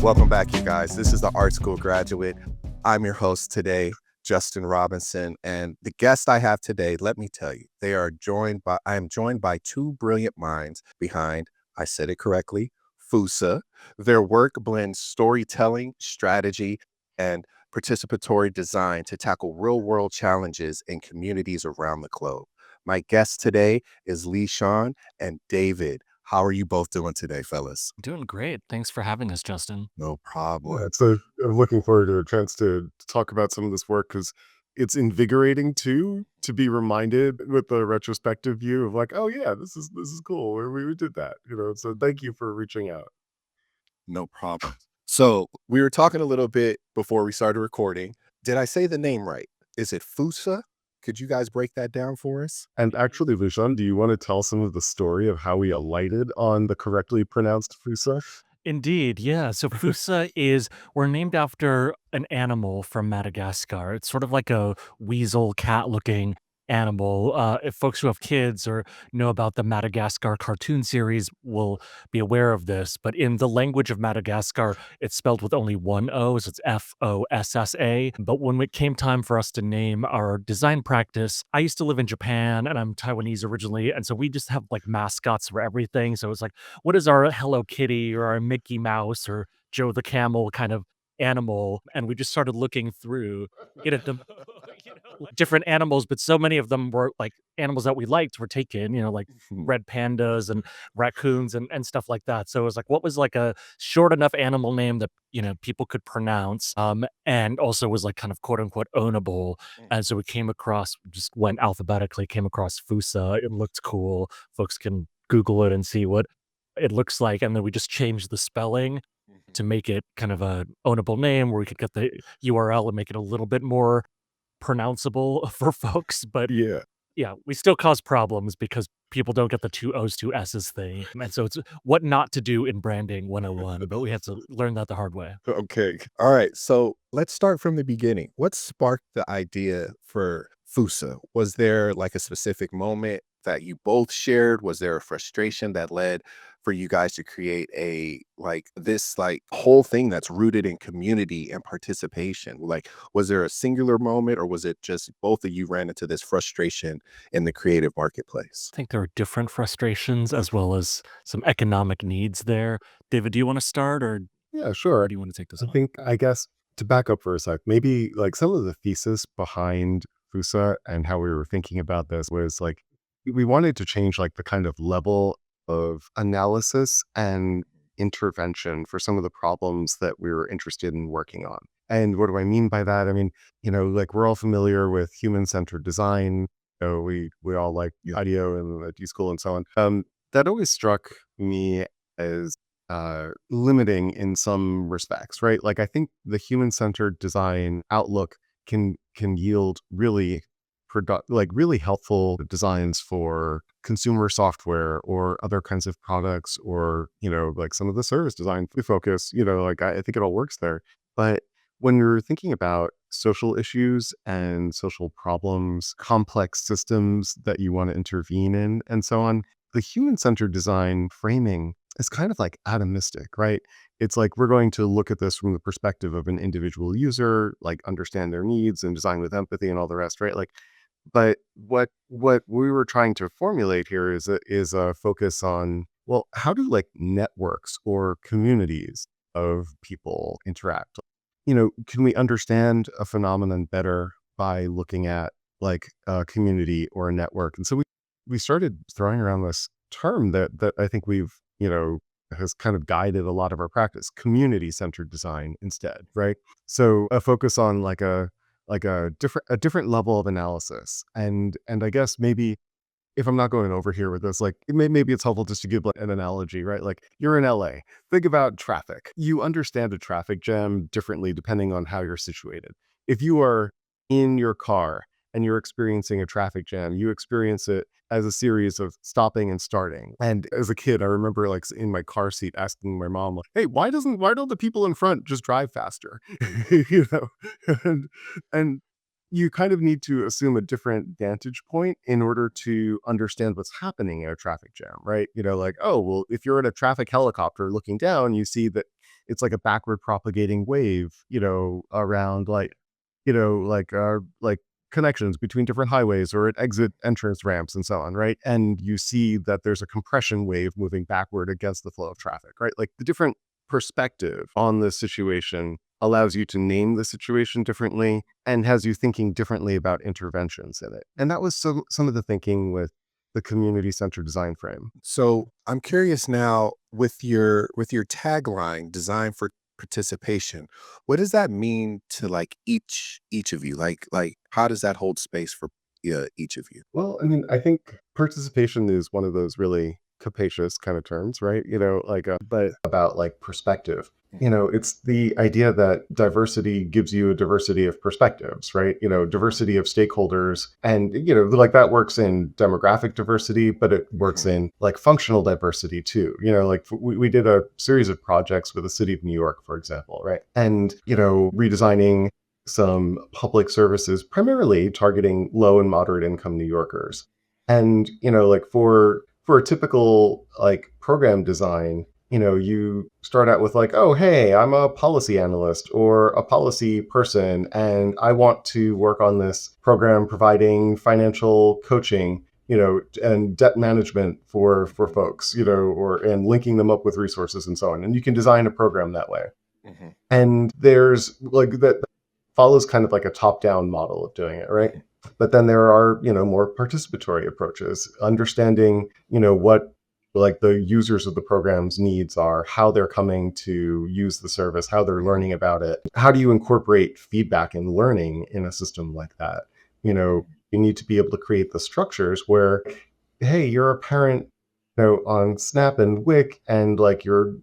Welcome back, you guys. This is the Art School Graduate. I'm your host today, Justin Robinson, and the guest I have today, let me tell you, I am joined by two brilliant minds behind, I said it correctly, Foossa. Their work blends storytelling, strategy, and participatory design to tackle real-world challenges in communities around the globe. My guest today is Lee Sean and David. How are you both doing today, fellas? Doing great. Thanks for having us, Justin. No Yeah, problem. I'm looking forward to a chance to talk about some of this work because it's invigorating too to be reminded with the retrospective view of like, oh yeah, this is cool. We did that, you know. So thank you for reaching out. No problem. So we were talking a little bit before we started recording. Did I say the name right? Is it Foossa? Could you guys break that down for us? And actually, Lushan, do you want to tell some of the story of how we alighted on the correctly pronounced Fusa? Indeed, yeah. So Foossa we're named after an animal from Madagascar. It's sort of like a weasel cat looking animal. If folks who have kids or know about the Madagascar cartoon series will be aware of this, but in the language of Madagascar, it's spelled with only one O, so it's Fossa. But when it came time for us to name our design practice, I used to live in Japan and I'm Taiwanese originally. And so we just have like mascots for everything. So it's like, what is our Hello Kitty or our Mickey Mouse or Joe the Camel kind of animal? And we just started looking through at them different animals, but so many of them were like animals that we liked were taken, like Hmm. red pandas and raccoons and stuff like that. So it was like, what was like a short enough animal name that, people could pronounce, and also was like kind of quote unquote ownable. And so we just went alphabetically, came across Fusa. It looked cool. Folks can Google it and see what it looks like. And then we just changed the spelling to make it kind of a ownable name where we could get the URL and make it a little bit more pronounceable for folks. But Yeah. yeah, we still cause problems because people don't get the two O's, two S's thing. And so it's what not to do in branding 101, but we had to learn that the hard way. Okay. All right. So let's start from the beginning. What sparked the idea for Fusa? Was there like a specific moment that you both shared? Was there a frustration that led for you guys to create this whole thing that's rooted in community and participation? Like, was there a singular moment or was it just both of you ran into this frustration in the creative marketplace? I think there are different frustrations as well as some economic needs there. David, do you want to start Yeah, or sure. do you want to take this I on? think, I guess, to back up for a sec, maybe like some of the thesis behind Fusa and how we were thinking about this was like we wanted to change like the kind of level of analysis and intervention for some of the problems that we were interested in working on. And what do I mean by that? I mean, like we're all familiar with human-centered design. We all like IDEO and the D school and so on. That always struck me as limiting in some respects, right? Like I think the human-centered design outlook can yield really helpful designs for consumer software or other kinds of products or like some of the service design we focus, like I think it all works there. But when you're thinking about social issues and social problems, complex systems that you want to intervene in and so on, the human-centered design framing is kind of like atomistic, right? It's like we're going to look at this from the perspective of an individual user, like understand their needs and design with empathy and all the rest, right? Like, but what we were trying to formulate here is a focus on, well, how do like networks or communities of people interact? Can we understand a phenomenon better by looking at like a community or a network? And so we started throwing around this term that I think we've, has kind of guided a lot of our practice, community-centered design instead, right? So a focus on like a different level of analysis. And I guess maybe if I'm not going over here with this, like maybe it's helpful just to give like an analogy, right? Like you're in LA. Think about traffic. You understand a traffic jam differently depending on how you're situated. If you are in your car and you're experiencing a traffic jam, you experience it as a series of stopping and starting. And as a kid, I remember like in my car seat asking my mom, like, "Hey, why don't the people in front just drive faster?" you know, and and you kind of need to assume a different vantage point in order to understand what's happening in a traffic jam, right? Like, oh, well, if you're in a traffic helicopter looking down, you see that it's like a backward propagating wave, around like connections between different highways or at exit entrance ramps and so on, right? And you see that there's a compression wave moving backward against the flow of traffic, right? Like the different perspective on the situation allows you to name the situation differently and has you thinking differently about interventions in it. And that was some of the thinking with the community centered design frame. So I'm curious now with your tagline, design for participation, what does that mean to like each of you? Like how does that hold space for each of you? Well, I mean, I think participation is one of those really capacious kind of terms, right? But about like perspective. It's the idea that diversity gives you a diversity of perspectives, right? Diversity of stakeholders. And, like that works in demographic diversity, but it works Mhm. in like functional diversity too. Like we did a series of projects with the city of New York, for example, right? And, redesigning some public services, primarily targeting low and moderate income New Yorkers. And, like for a typical like program design, you start out with like, oh, hey, I'm a policy analyst or a policy person, and I want to work on this program providing financial coaching, and debt management for folks, or and linking them up with resources and so on. And you can design a program that way. Mhm. And there's like that follows kind of like a top-down model of doing it, right? But then there are, more participatory approaches, understanding, what like the users of the program's needs are, how they're coming to use the service, how they're learning about it. How do you incorporate feedback and learning in a system like that? You need to be able to create the structures where, hey, you're a parent, on Snap and Wick, and like you're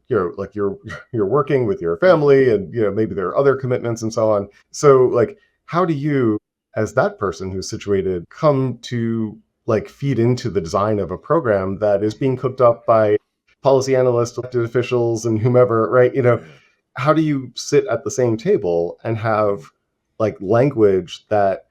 working with your family, and maybe there are other commitments and so on. So like, how do you, as that person who's situated, come to like feed into the design of a program that is being cooked up by policy analysts, elected officials, and whomever, right? Yeah. How do you sit at the same table and have like language that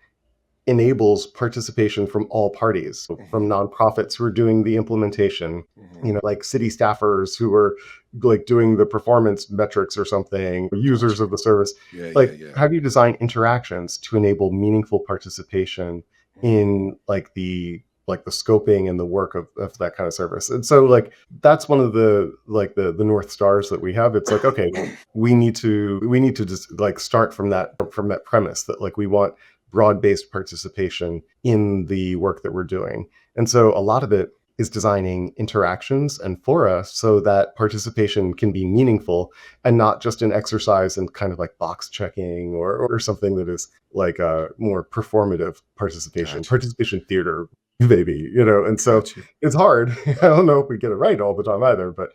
enables participation from all parties, from Mhm. nonprofits who are doing the implementation, Mhm. like city staffers who are like doing the performance metrics or something, users Gotcha. of the service. Yeah, yeah, Like, yeah. how do you design interactions to enable meaningful participation Mhm. in like the scoping and the work of that kind of service? And so like that's one of the like the North Stars that we have. It's like, okay, we need to just like start from that premise that like we want broad-based participation in the work that we're doing. And so a lot of it is designing interactions and fora so that participation can be meaningful and not just an exercise in kind of like box checking or something that is like a more performative Gotcha. participation theater, maybe. And so Gotcha. it's hard. I don't know if we get it right all the time either, but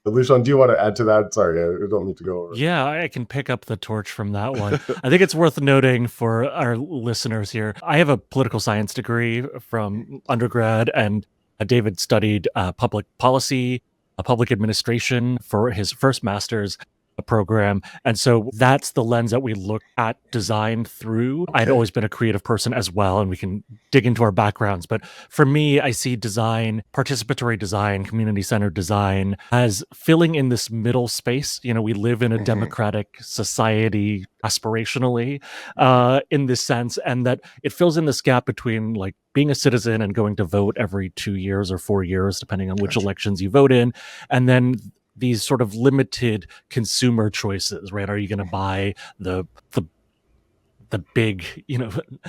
Lucian, do you want to add to that? Sorry, I don't need to go over. Yeah, I can pick up the torch from that one. I think it's worth noting for our listeners here. I have a political science degree from undergrad, and David studied public policy, public administration for his first master's program. And so that's the lens that we look at design through. I'd Okay. always been a creative person as well, and we can dig into our backgrounds. But for me, I see design, participatory design, community centered design as filling in this middle space. We live in a Mhm. democratic society aspirationally, in this sense, and that it fills in this gap between like being a citizen and going to vote every 2 years or 4 years, depending on which Gotcha. elections you vote in, and then these sort of limited consumer choices, right? Are you going to Mhm. buy the the big,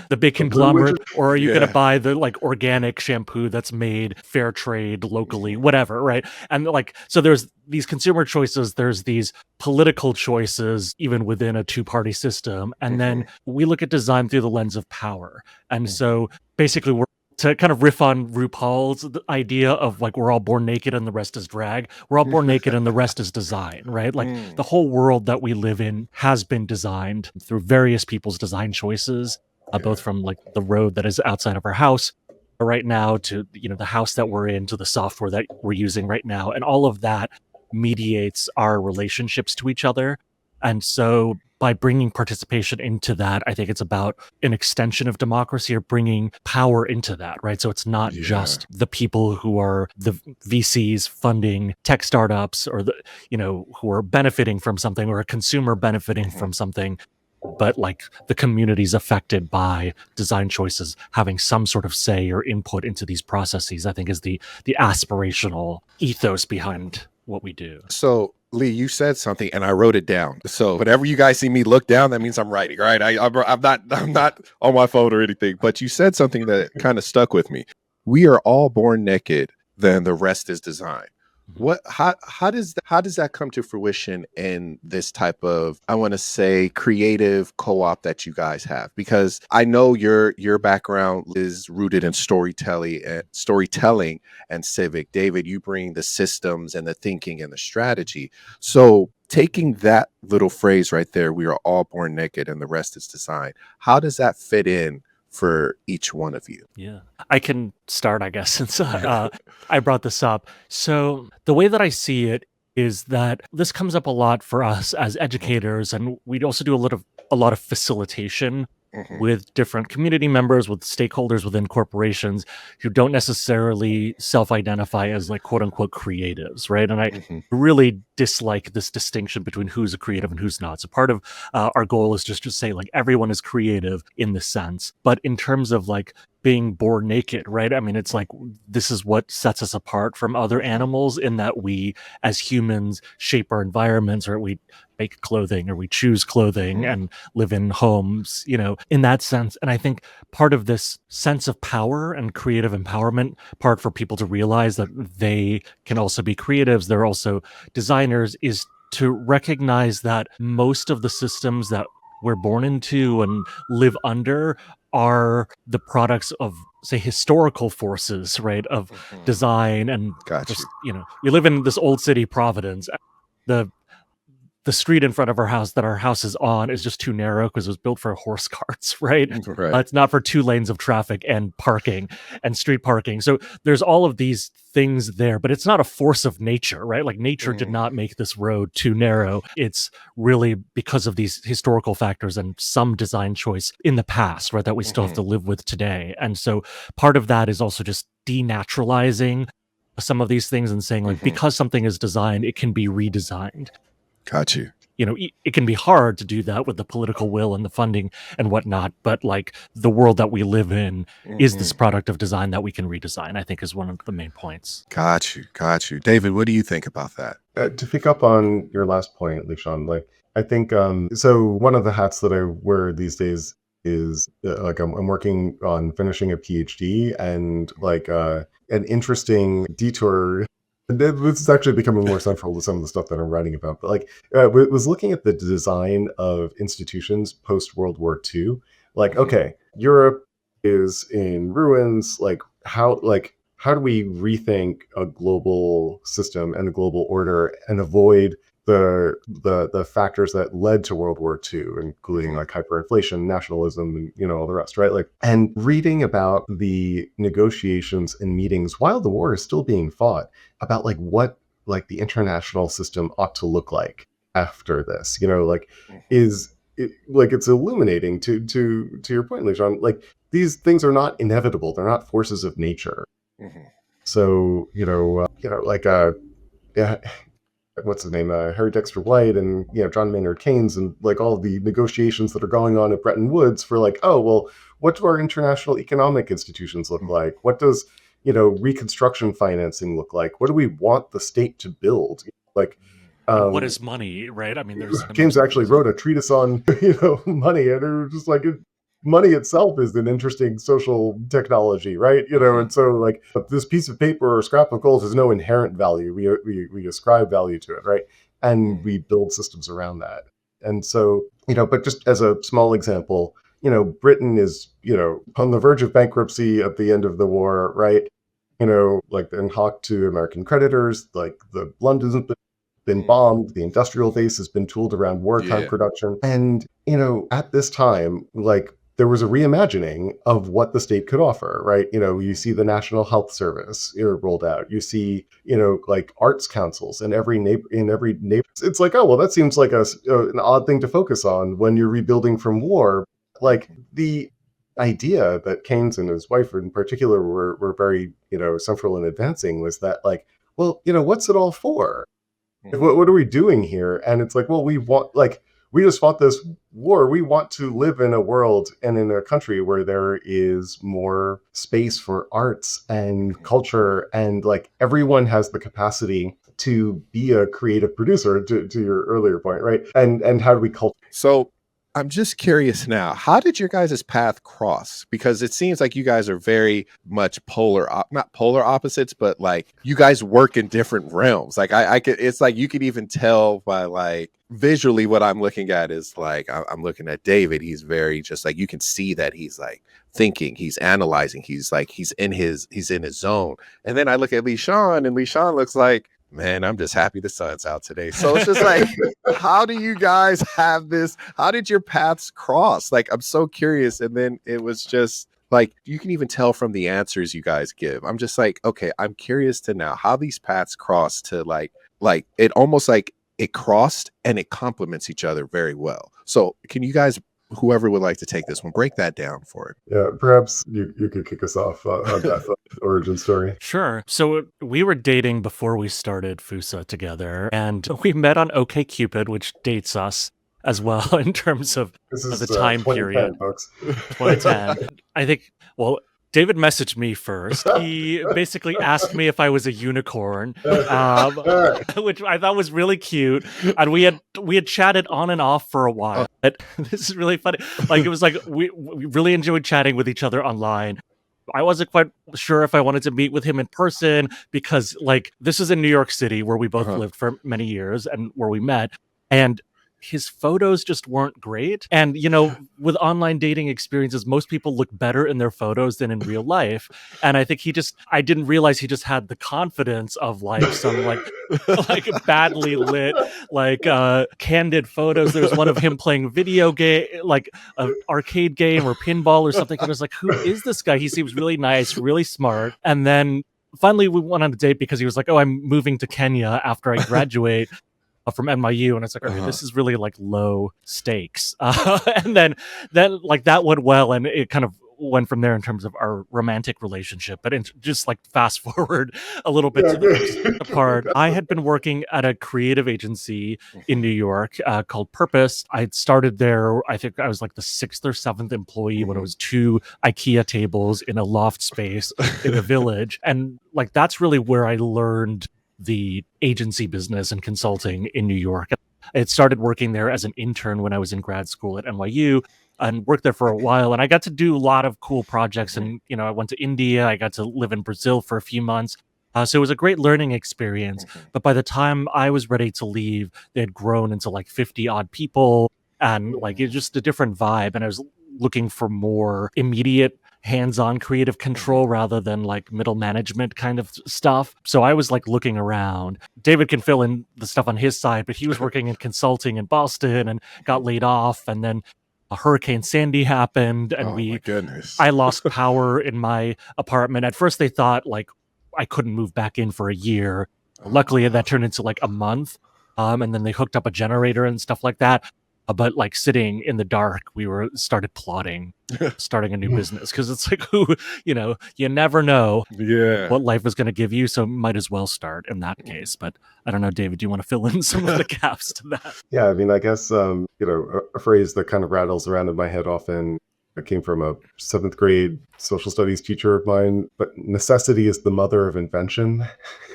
the big The blue conglomerate, widget? or are you going to Yeah. buy the like organic shampoo that's made fair trade locally, Mhm. whatever, right? And like, so there's these consumer choices, there's these political choices, even within a two-party system. And then Mhm. we look at design through the lens of power. And Mhm. so basically, we're to kind of riff on RuPaul's idea of like we're all born naked and the rest is drag. We're all born naked and the rest is design, right? Like the Mm. whole world that we live in has been designed through various people's design choices, both Yeah. from like the road that is outside of our house right now to the house that we're in to the software that we're using right now, and all of that mediates our relationships to each other. And so by bringing participation into that, I think it's about an extension of democracy or bringing power into that, right? So it's not Yeah. just the people who are the VCs funding tech startups or who are benefiting from something, or a consumer benefiting Mhm. from something, but like the communities affected by design choices having some sort of say or input into these processes, I think is the aspirational ethos behind what we do. So, Lee, you said something, and I wrote it down. So, whenever you guys see me look down, that means I'm writing, right? I'm not on my phone or anything. But you said something that kind of stuck with me. We are all born naked. Then the rest is design. Mhm. What? How does that come to fruition in this type of, I want to say, creative co-op that you guys have? Because I know your background is rooted in storytelling and civic. David, you bring the systems and the thinking and the strategy. So, taking that little phrase right there, we are all born naked and the rest is design. How does that fit in for each one of you? Yeah. I can start, I guess, since I brought this up. So, the way that I see it is that this comes up a lot for us as Mhm, educators, and we also do a lot of facilitation mhm, with different community members, with stakeholders within corporations who don't necessarily self-identify as like quote unquote creatives, right? And I mhm, really dislike this distinction between who's a creative and who's not. So part of our goal is just to say like everyone is creative in this sense, but in terms of like being born naked, right? I mean, it's like this is what sets us apart from other mhm, animals in that we, as humans, shape our environments, or we make clothing, or we choose clothing mhm, and live in homes, in that sense. And I think part of this sense of power and creative empowerment, part for people to realize that they can also be creatives, they're also designers, is to recognize that most of the systems that we're born into and live under are the products of, say, historical forces, right? Of mhm. design and Got you. just, we live in this old city, Providence. The the street in front of our house that our house is on is just too narrow because it was built for horse carts, right? Right. It's not for 2 lanes of traffic and parking and street parking. So there's all of these things there, but it's not a force of nature, right? Like nature did Mm, not make this road too narrow. It's really because of these historical factors and some design choice in the past, right? That we still have mhm, to live with today. And so part of that is also just denaturalizing some of these things and saying like mhm. because something is designed, it can be redesigned. Got you. It can be hard to do that with the political will and the funding and whatnot, but like the world that we live in is this Mhm. product of design that we can redesign, I think is one of the main points. Got you. Got you. David, what do you think about that? To pick up on your last point, Lishan, like I think so one of the hats that I wear these days is like I'm working on finishing a PhD, and like an interesting detour. This is actually becoming more central to some of the stuff that I'm writing about. But like, was looking at the design of institutions post World War II. Like, Mhm, okay, Europe is in ruins. How do we rethink a global system and a global order and avoid the factors that led to World War II, including mhm, like hyperinflation, nationalism, and all the rest, right? Like, and reading about the negotiations and meetings while the war is still being fought about like what like the international system ought to look like after this, like mhm, is it, like it's illuminating to your point, Lejon. Like these things are not inevitable; they're not forces of nature. mhm, So like yeah, what's his name, Harry Dexter White, and John Maynard Keynes, and like all the negotiations that are going on at Bretton Woods for like, oh well, what do our international economic institutions look mhm, like? What does reconstruction financing look like? What do we want the state to build? Like, And what um, is money, right? I mean, there's a James number of actually things. wrote a treatise on money, and it was just like money itself is an interesting social technology, right? mhm, And so like this piece of paper or scrap of gold has no inherent value. We ascribe value to it, right? And mhm, we build systems around that. And so but just as a small example, Britain is on the verge of bankruptcy at the end of the war, right? Like and hawked to American creditors, like the London's been mhm. bombed. The industrial base has been tooled around wartime Yeah. production. And, at this time, like there was a reimagining of what the state could offer, right? You see the National Health Service rolled out. You see, like arts councils in every neighbor. It's like, oh, well, that seems like an odd thing to focus on when you're rebuilding from war. Like the idea that Keynes and his wife in particular were very, central in advancing was that like, well, what's it all for? What are we doing here? And it's like, well, we just fought this war. We want to live in a world and in a country where there is more space for arts and culture, and like everyone has the capacity to be a creative producer, to your earlier point, right? And how do we cultivate? So I'm just curious now, how did your guys' path cross? Because it seems like you guys are very much not polar opposites, but like you guys work in different realms. Like I could, it's like you could even tell by like visually what I'm looking at is like, I'm looking at David. He's very just like, you can see that he's like thinking, he's analyzing, he's like, he's in his zone. And then I look at Lee Sean, and Lee Sean looks like, man, I'm just happy the sun's out today. So it's just like, how do you guys have this? How did your paths cross? Like, I'm so curious. And then it was just like, you can even tell from the answers you guys give. I'm just like, okay, I'm curious to know how these paths cross to like it almost like it crossed and it complements each other very well. So can you guys, whoever would like to take this one, break that down for it? Yeah, perhaps you could kick us off on that origin story. Sure. So we were dating before we started Foossa together, and we met on OkCupid, which dates us as well in terms of This is the time 2010, period. folks. 2010. I think, well, David messaged me first. He basically asked me if I was a unicorn, which I thought was really cute. And we had chatted on and off for a while. But this is really funny. Like it was like we really enjoyed chatting with each other online. I wasn't quite sure if I wanted to meet with him in person because like this is in New York City where we both lived for many years and where we met. And his photos just weren't great. And, with online dating experiences, most people look better in their photos than in real life. And I think I didn't realize he just had the confidence of like some like badly lit, like candid photos. There's one of him playing video game, like an arcade game or pinball or something. And I was like, who is this guy? He seems really nice, really smart. And then finally we went on a date because he was like, oh, I'm moving to Kenya after I graduate from NYU, and it's like, okay, this is really like low stakes. And then like that went well, and it kind of went from there in terms of our romantic relationship. But just like fast forward a little bit to the first part, I had been working at a creative agency in New York called Purpose. I had started there. I think I was like the 6th or 7th employee when it was 2 IKEA tables in a loft space in a village, and like that's really where I learned the agency business and consulting in New York. I had started working there as an intern when I was in grad school at NYU and worked there for a while. And I got to do a lot of cool projects. And, I went to India. I got to live in Brazil for a few months. So it was a great learning experience. But by the time I was ready to leave, they had grown into like 50 odd people. And like it's just a different vibe. And I was looking for more immediate hands-on creative control rather than like middle management kind of stuff. So I was like looking around. David can fill in the stuff on his side, but he was working in consulting in Boston and got laid off. And then a Hurricane Sandy happened, and my goodness. I lost power in my apartment. At first they thought like I couldn't move back in for a year. Luckily that turned into like a month. And then they hooked up a generator and stuff like that. But like sitting in the dark, we started plotting, starting a new business, because it's like, you never know what life is going to give you. So might as well start in that case. But I don't know, David, do you want to fill in some of the gaps to that? Yeah, I mean, I guess, a phrase that kind of rattles around in my head often, it came from a 7th grade social studies teacher of mine, but necessity is the mother of invention,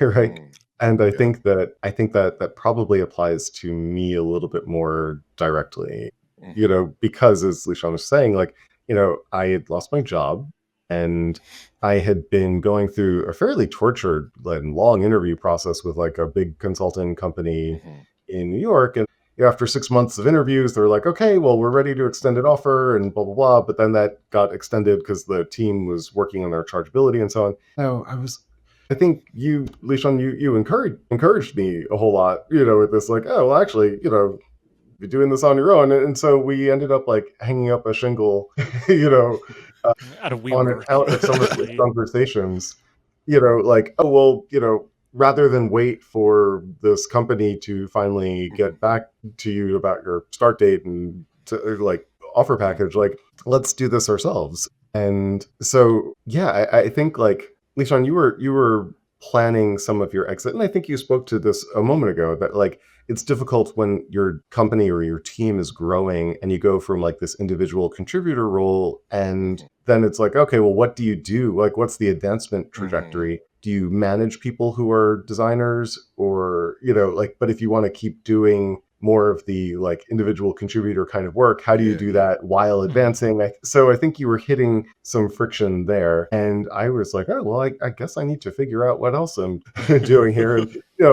right? And I think that probably applies to me a little bit more directly, because as Lishan was saying, like, I had lost my job and I had been going through a fairly tortured and long interview process with like a big consulting company in New York. And after 6 months of interviews, they're like, okay, well, we're ready to extend an offer and blah, blah, blah. But then that got extended because the team was working on their chargeability and so on. Now, I think you, Lishan, you encouraged me a whole lot, with this like, oh, well, actually, be doing this on your own. And so we ended up like hanging up a shingle, you know, Out of on it WeWork, out of some of these essentially. conversations, like, oh, well, rather than wait for this company to finally Mhm. get back to you about your start date and to like offer Mhm. package, like, let's do this ourselves. And so, yeah, I think like, Lishan, you were planning some of your exit. And I think you spoke to this a moment ago that like, it's difficult when your company or your team is growing and you go from like this individual contributor role and Mhm. then it's like, okay, well, what do you do? Like, what's the advancement Mhm. trajectory? Do you manage people who are designers or, like, but if you want to keep doing more of the like individual contributor kind of work, how do you Yeah. do that while Mhm. advancing? So I think you were hitting some friction there. And I was like, oh, well, I guess I need to figure out what else I'm doing here. And,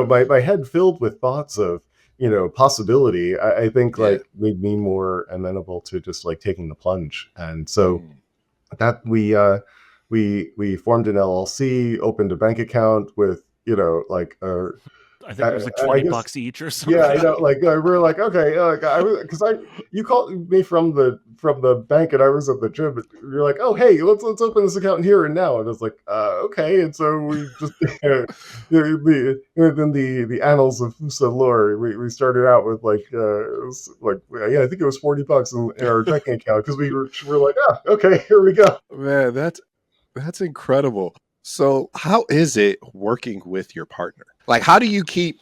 my head filled with thoughts of, possibility, I think Yeah. like made me more amenable to just like taking the plunge. And so Mm. that we formed an LLC, opened a bank account with, like I think it I, was like I 20 guess bucks each or yeah, I something. know. Like we were like, okay, like I was because I you called me from the bank and I was at the gym. And you're like, oh hey, let's open this account here and now. And I was like, okay. And so we just within the annals of Foossa lore, we started out with like it was like yeah, I think it was $40 in our checking account because we were like, okay, here we go. Man, that's incredible. So, how is it working with your partner? Like, how do you keep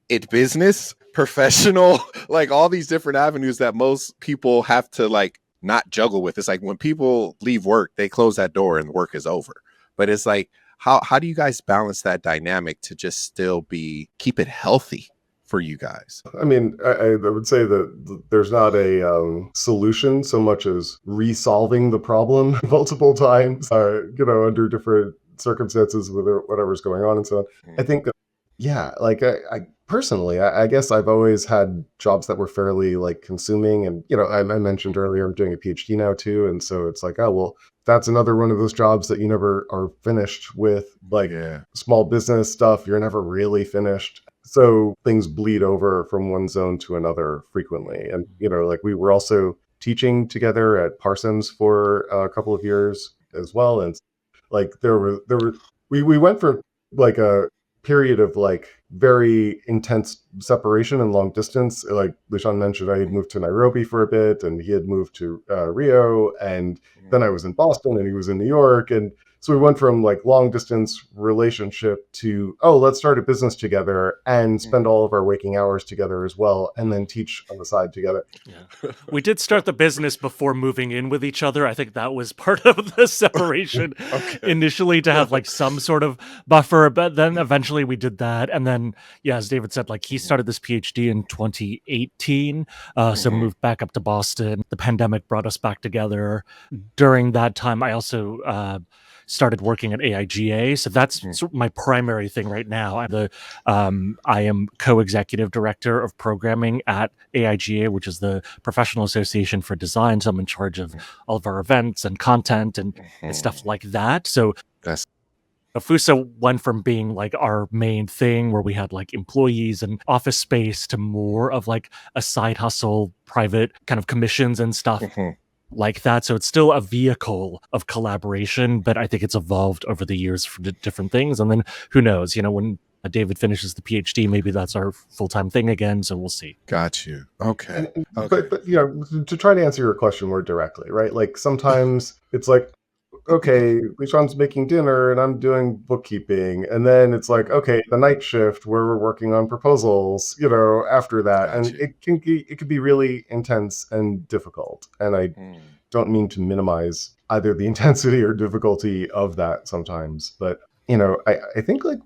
it business, professional, like all these different avenues that most people have to like not juggle with. It's like when people leave work, they close that door and work is over. But it's like how do you guys balance that dynamic to just still be keep it healthy for you guys? I mean, I would say that there's not a solution so much as resolving the problem multiple times, under different circumstances with whatever's going on and so on. I Mm, think, yeah, like I personally, I guess I've always had jobs that were fairly like consuming, and I mentioned earlier I'm doing a PhD now too, and so it's like, oh well, that's another one of those jobs that you never are finished with, like yeah. small business stuff. You're never really finished, so things bleed over from one zone to another frequently. And, like we were also teaching together at Parsons for a couple of years as well. And like we went for like a period of like very intense separation and long distance. Like Lishan mentioned, I had moved to Nairobi for a bit and he had moved to Rio. And then I was in Boston and he was in New York. And so we went from like long distance relationship to, oh, let's start a business together and spend Mhm. all of our waking hours together as well, and then teach on the side together. Yeah. We did start the business before moving in with each other. I think that was part of the separation Okay. initially to have like some sort of buffer, but then eventually we did that. And then, yeah, as David said, like he Mhm. started this PhD in 2018. So Mhm. moved back up to Boston. The pandemic brought us back together. During that time, I also started working at AIGA. So that's Mhm. my primary thing right now. I am co-executive director of programming at AIGA, which is the Professional Association for Design. So I'm in charge of all of our events and content and stuff Mhm. like that. So That's Afusa went from being like our main thing where we had like employees and office space to more of like a side hustle, private kind of commissions and stuff mhm. like that. So it's still a vehicle of collaboration, but I think it's evolved over the years for different things. And then who knows, when David finishes the PhD, maybe that's our full time thing again. So we'll see. Got you. Okay. Okay. But to try to answer your question more directly, right? Like sometimes it's like, okay, Lishan's making dinner and I'm doing bookkeeping. And then it's like, Mhm. okay, the night shift where we're working on proposals, after that. Got And you. it can be really intense and difficult. And I Mm. don't mean to minimize either the intensity or difficulty of that sometimes. But, I think like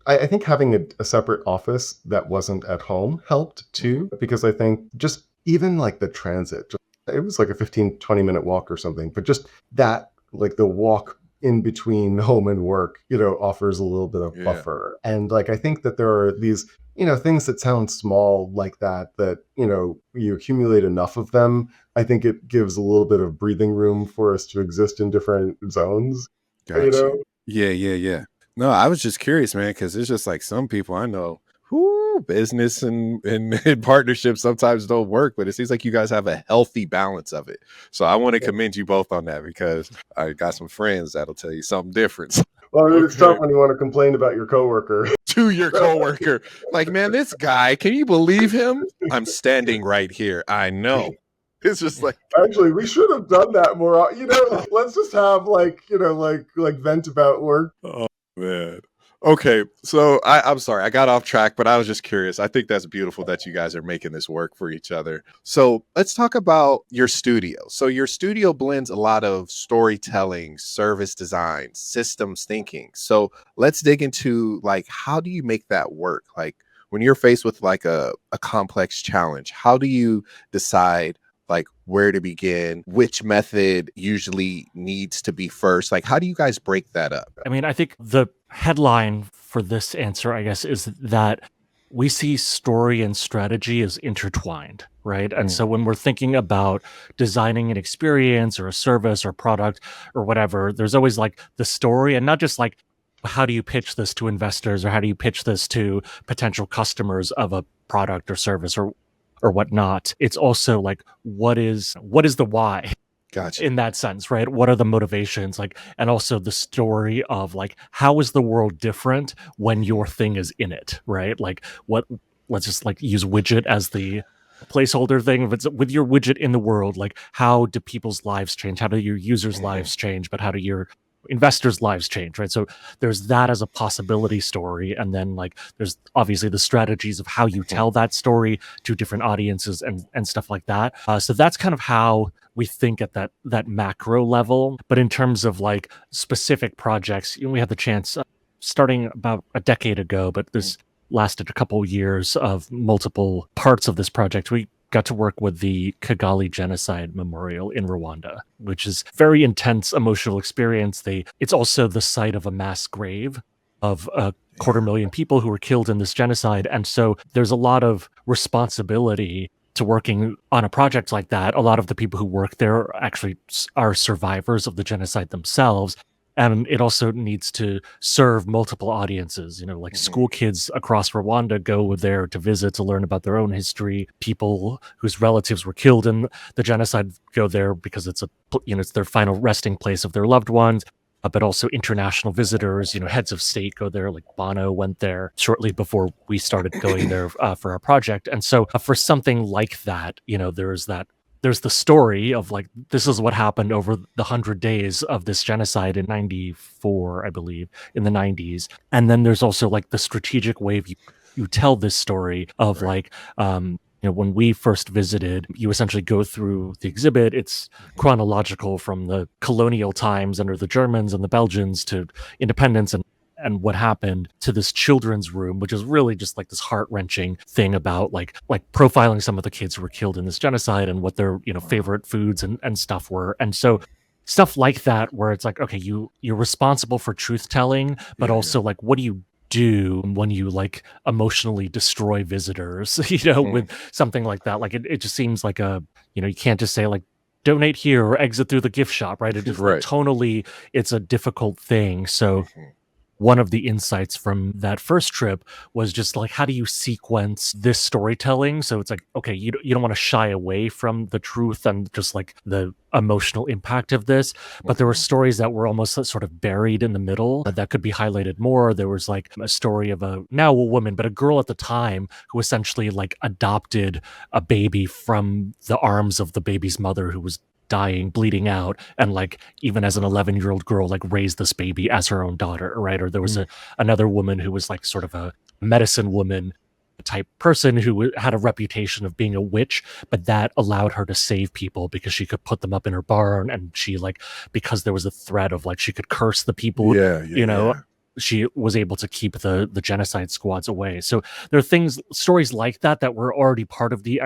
I think having a separate office that wasn't at home helped Mhm. too, because I think just even like the transit, it was like a 15-20 minute walk or something, but just that, like the walk in between home and work, offers a little bit of Yeah. buffer. And like, I think that there are these, things that sound small like that, you accumulate enough of them. I think it gives a little bit of breathing room for us to exist in different zones, you Got know? you. Yeah, yeah, yeah. No, I was just curious, man, because it's just like some people I know. Whoo, business and partnerships sometimes don't work, but it seems like you guys have a healthy balance of it. So I want to commend you both on that because I got some friends that'll tell you something different. Well, I mean, it's tough Okay. when you want to complain about your coworker. To your coworker, like, man, this guy, can you believe him? I'm standing right here. I know. It's just like, Actually, we should have done that more. Let's just have like vent about work. oh man. Okay, so I'm sorry, I got off track, but I was just curious. I think that's beautiful that you guys are making this work for each other. So let's talk about your studio. So your studio blends a lot of storytelling, service design, systems thinking. So let's dig into like how do you make that work? Like when you're faced with like a complex challenge, how do you decide like where to begin, which method usually needs to be first? Like how do you guys break that up? I mean, I think the headline for this answer, I guess, is that we see story and strategy as intertwined, right? And so when we're thinking about designing an experience or a service or product or whatever, there's always like the story and not just like, how do you pitch this to investors or how do you pitch this to potential customers of a product or service or whatnot. It's also like what is the why Gotcha. in that sense, right? What are the motivations, like, and also the story of like how is the world different when your thing is in it, right? Like what, let's just like use widget as the placeholder thing. If it's with your widget in the world, like how do people's lives change? How do your users' lives change? But how do your investors' lives change, right? So there's that as a possibility story, and then like there's obviously the strategies of how you tell that story to different audiences and stuff like that. So that's kind of how we think at that macro level. But in terms of like specific projects, we had the chance starting about a decade ago, but this lasted a couple years of multiple parts of this project. We got to work with the Kigali Genocide Memorial in Rwanda, which is very intense emotional experience. It's also the site of a mass grave of a 250,000 people who were killed in this genocide. And so there's a lot of responsibility to working on a project like that. A lot of the people who work there actually are survivors of the genocide themselves. And it also needs to serve multiple audiences, like school kids across Rwanda go there to visit, to learn about their own history. People whose relatives were killed in the genocide go there because it's it's their final resting place of their loved ones. But also international visitors, heads of state go there, like Bono went there shortly before we started going there for our project. And so for something like that, there's the story of like, this is what happened over the 100 days of this genocide in 94, I believe, in the 90s. And then there's also like the strategic way you tell this story of like, when we first visited, you essentially go through the exhibit. It's chronological from the colonial times under the Germans and the Belgians to independence and what happened to this children's room, which is really just like this heart-wrenching thing about like profiling some of the kids who were killed in this genocide and what their favorite foods and stuff were. And so stuff like that where it's like, okay, you're responsible for truth telling, but also like what do you do when you like emotionally destroy visitors, with something like that. Like it just seems like you can't just say like donate here or exit through the gift shop, right? It just like, tonally it's a difficult thing. So one of the insights from that first trip was just like, how do you sequence this storytelling? So it's like, okay, you don't want to shy away from the truth and just like the emotional impact of this. But there were stories that were almost sort of buried in the middle that could be highlighted more. There was like a story of now a woman, but a girl at the time who essentially like adopted a baby from the arms of the baby's mother who was dying, bleeding out, and like even as an 11-year-old girl like raised this baby as her own daughter, right? Or there was another woman who was like sort of a medicine woman type person who had a reputation of being a witch, but that allowed her to save people because she could put them up in her barn, and she like, because there was a threat of like she could curse the people, she was able to keep the genocide squads away. So there are stories like that were already part of the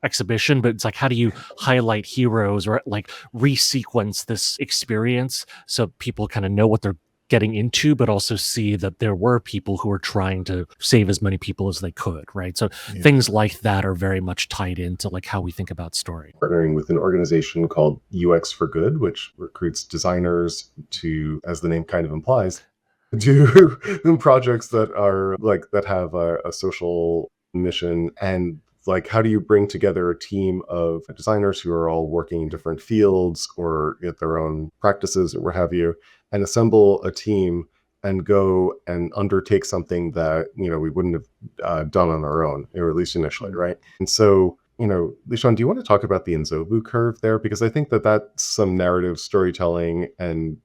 exhibition, but it's like, how do you highlight heroes or like resequence this experience so people kind of know what they're getting into, but also see that there were people who were trying to save as many people as they could, right? So things like that are very much tied into like how we think about story. Partnering with an organization called UX for Good, which recruits designers to, as the name kind of implies, do projects that are like that have a social mission, and like how do you bring together a team of designers who are all working in different fields or get their own practices or what have you, and assemble a team and go and undertake something that we wouldn't have done on our own, or at least initially, right? And so Lishan, do you want to talk about the Inzovu curve there? Because I think that that's some narrative storytelling and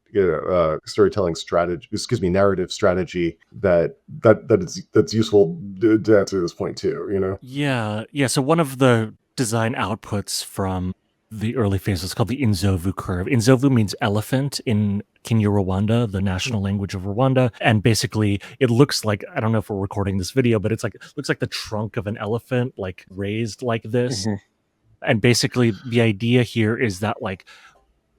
storytelling strategy, excuse me, narrative strategy that's useful to answer this point too. Yeah. So one of the design outputs from the early phase is called the Inzovu curve. Inzovu means elephant in Kinyarwanda, the national language of Rwanda. And basically it looks like, I don't know if we're recording this video, but looks like the trunk of an elephant, like raised like this. Mhm. And basically the idea here is that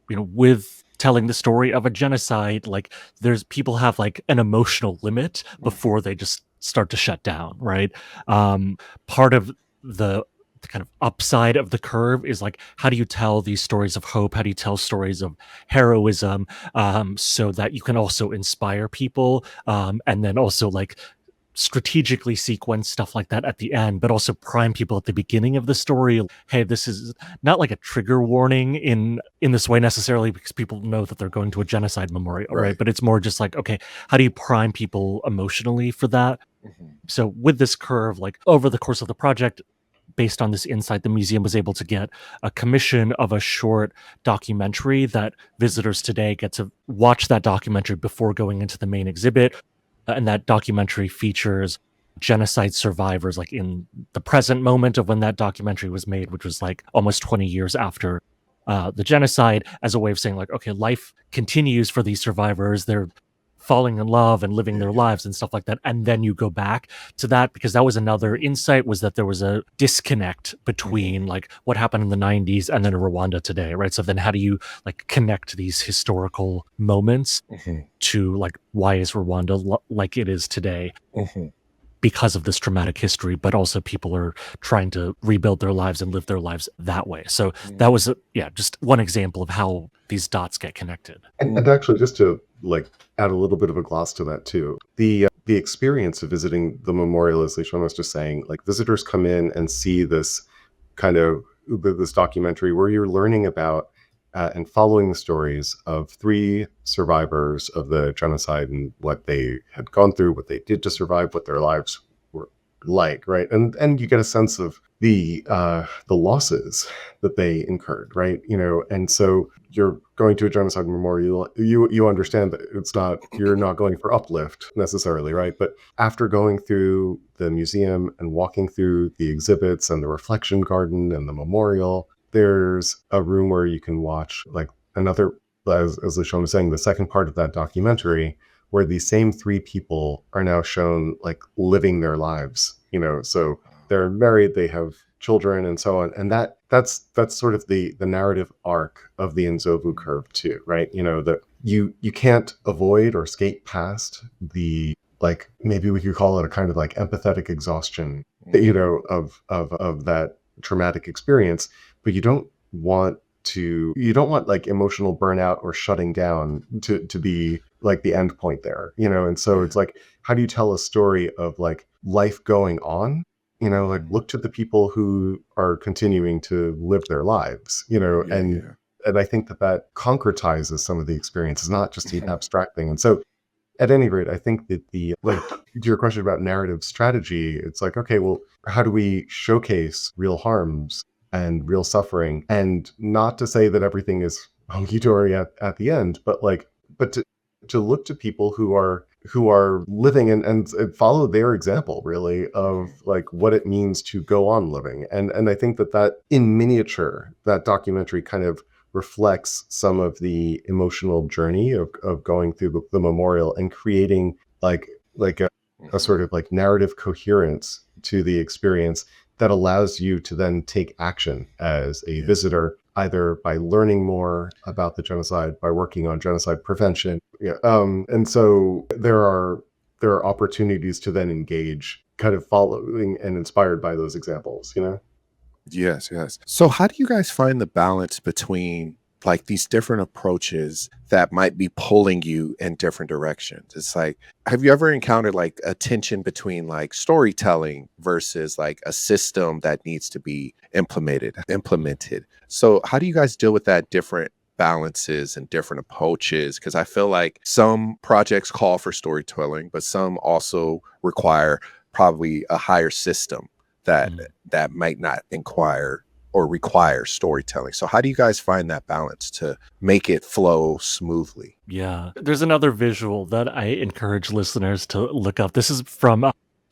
with telling the story of a genocide, like there's people have like an emotional limit before they just start to shut down, right? Part of the kind of upside of the curve is like, how do you tell these stories of hope? How do you tell stories of heroism, so that you can also inspire people, and then also like strategically sequence stuff like that at the end, but also prime people at the beginning of the story. Hey, this is not like a trigger warning in this way necessarily, because people know that they're going to a genocide memorial, right? Right. But it's more just like, okay, how do you prime people emotionally for that? Mhm. So with this curve, like over the course of the project, based on this insight, the museum was able to get a commission of a short documentary that visitors today get to watch that documentary before going into the main exhibit. And that documentary features genocide survivors, like in the present moment of when that documentary was made, which was like almost 20 years after the genocide, as a way of saying, like, okay, life continues for these survivors. They're falling in love and living Yeah, their yeah. lives and stuff like that. And then you go back to that, because that was another insight, was that there was a disconnect Mhm. between like what happened in the 90s and then Rwanda today, right? So then how do you like connect these historical moments Mhm. to like, why is Rwanda like it is today? Mhm. Because of this traumatic history, but also people are trying to rebuild their lives and live their lives that way. So that Mm. was just one example of how these dots get connected. And actually, just to like add a little bit of a gloss to that too, the experience of visiting the memorial, as Leishon was just saying, like visitors come in and see this kind of this documentary where you're learning about and following the stories of three survivors of the genocide and what they had gone through, what they did to survive, what their lives were like, right? And you get a sense of the losses that they incurred, right? And so you're going to a genocide memorial, you understand that you're not going for uplift necessarily, right? But after going through the museum and walking through the exhibits and the reflection garden and the memorial, there's a room where you can watch like another, as LaShawn was saying, the second part of that documentary, where these same three people are now shown like living their lives, so they're married, they have children and so on, and that's sort of the narrative arc of the Inzovu curve too, right? That you can't avoid or skate past the, like, maybe we could call it a kind of like empathetic exhaustion, Mhm. of that traumatic experience, but you don't want like emotional burnout or shutting down to be like the end point there, and so Yeah. it's like, how do you tell a story of like life going on, like Mhm. look to the people who are continuing to live their lives, Yeah, and yeah. I think that concretizes some of the experiences, not just the Mhm. abstract thing. And so at any rate, I think that the like to your question about narrative strategy, it's like, okay, well, how do we showcase real harms and real suffering? And not to say that everything is hunky dory at the end, but like, but to look to people who are living and follow their example, really, of Mhm. like what it means to go on living. And I think that in miniature, that documentary kind of reflects some of the emotional journey of going through the memorial and creating like a Mhm. sort of like narrative coherence to the experience that allows you to then take action as a Yeah. visitor, either by learning more about the genocide, by working on genocide prevention. Yeah. And so there are opportunities to then engage, kind of following and inspired by those examples. Yes, yes. So how do you guys find the balance between like these different approaches that might be pulling you in different directions. It's like, have you ever encountered like a tension between like storytelling versus like a system that needs to be implemented? So how do you guys deal with that different balances and different approaches? Because I feel like some projects call for storytelling, but some also require probably a higher system that Mm. that might not inquire or require storytelling. So how do you guys find that balance to make it flow smoothly? Yeah. There's another visual that I encourage listeners to look up. This is from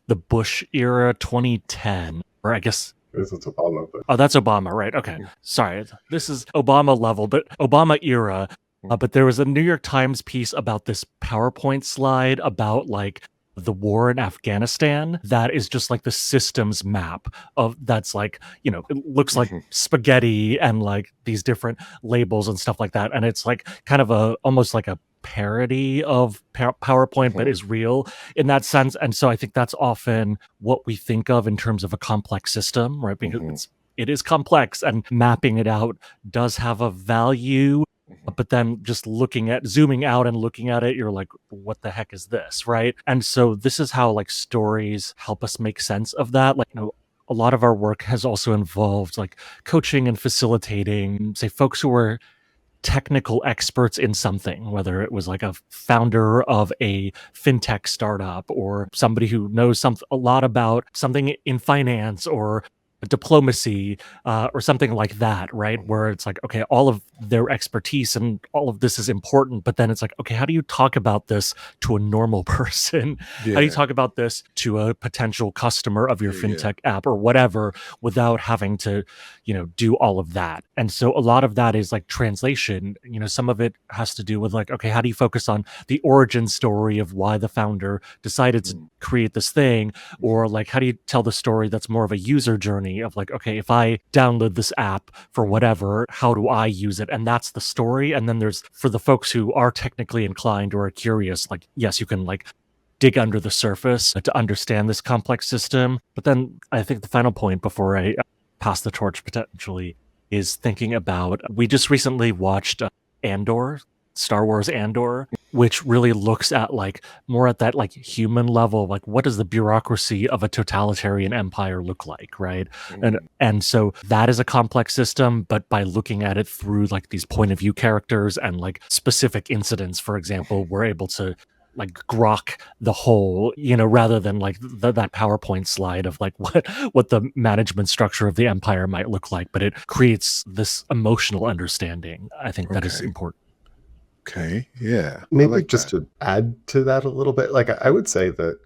the Bush era 2010, or I guess. This is Obama, but Oh, that's Obama, right? Okay. Sorry. This is Obama level, but Obama era. But there was a New York Times piece about this PowerPoint slide about like the war in Afghanistan that is just like the systems map of that's like, it looks like Mhm, spaghetti and like these different labels and stuff like that. And it's like kind of almost like a parody of PowerPoint, but mhm, is real in that sense. And so I think that's often what we think of in terms of a complex system, right? Because mhm, it is complex and mapping it out does have a value. mhm, But then just zooming out and looking at it, you're like, what the heck is this? Right. And so this is how like stories help us make sense of that. Like, a lot of our work has also involved like coaching and facilitating, say, folks who are technical experts in something, whether it was like a founder of a fintech startup or somebody who knows a lot about something in finance or diplomacy or something like that, right? mhm. Where it's like, okay, all of their expertise and all of this is important, but then it's like, okay, how do you talk about this to a normal person? How do you Yeah, talk about this to a potential customer of your yeah, yeah. fintech app or whatever without having to do all of that? And so a lot of that is like translation. Some of it has to do with like, okay, how do you focus on the origin story of why the founder decided to Mm, create this thing? mhm, Or like, how do you tell the story that's more of a user journey of like, okay, if I download this app for mhm, whatever, how do I use it? And that's the story. And then there's for the folks who are technically inclined or are curious, like, yes, you can like dig under the surface to understand this complex system. But then I think the final point before I pass the torch potentially is thinking about we just recently watched Andor, Star Wars Andor, which really looks at like more at that like human level, like what does the bureaucracy of a totalitarian empire look like, right? and mhm, and so that is a complex system, but by looking at it through like these point of view characters and like specific incidents, for example, mhm. we're able to like grok the whole, rather than like that PowerPoint slide of like what the management structure of the empire might look like, but it creates this emotional understanding. I think that is Okay. important. Okay. Yeah. I maybe like just that. to add to that a little bit, like I would say that,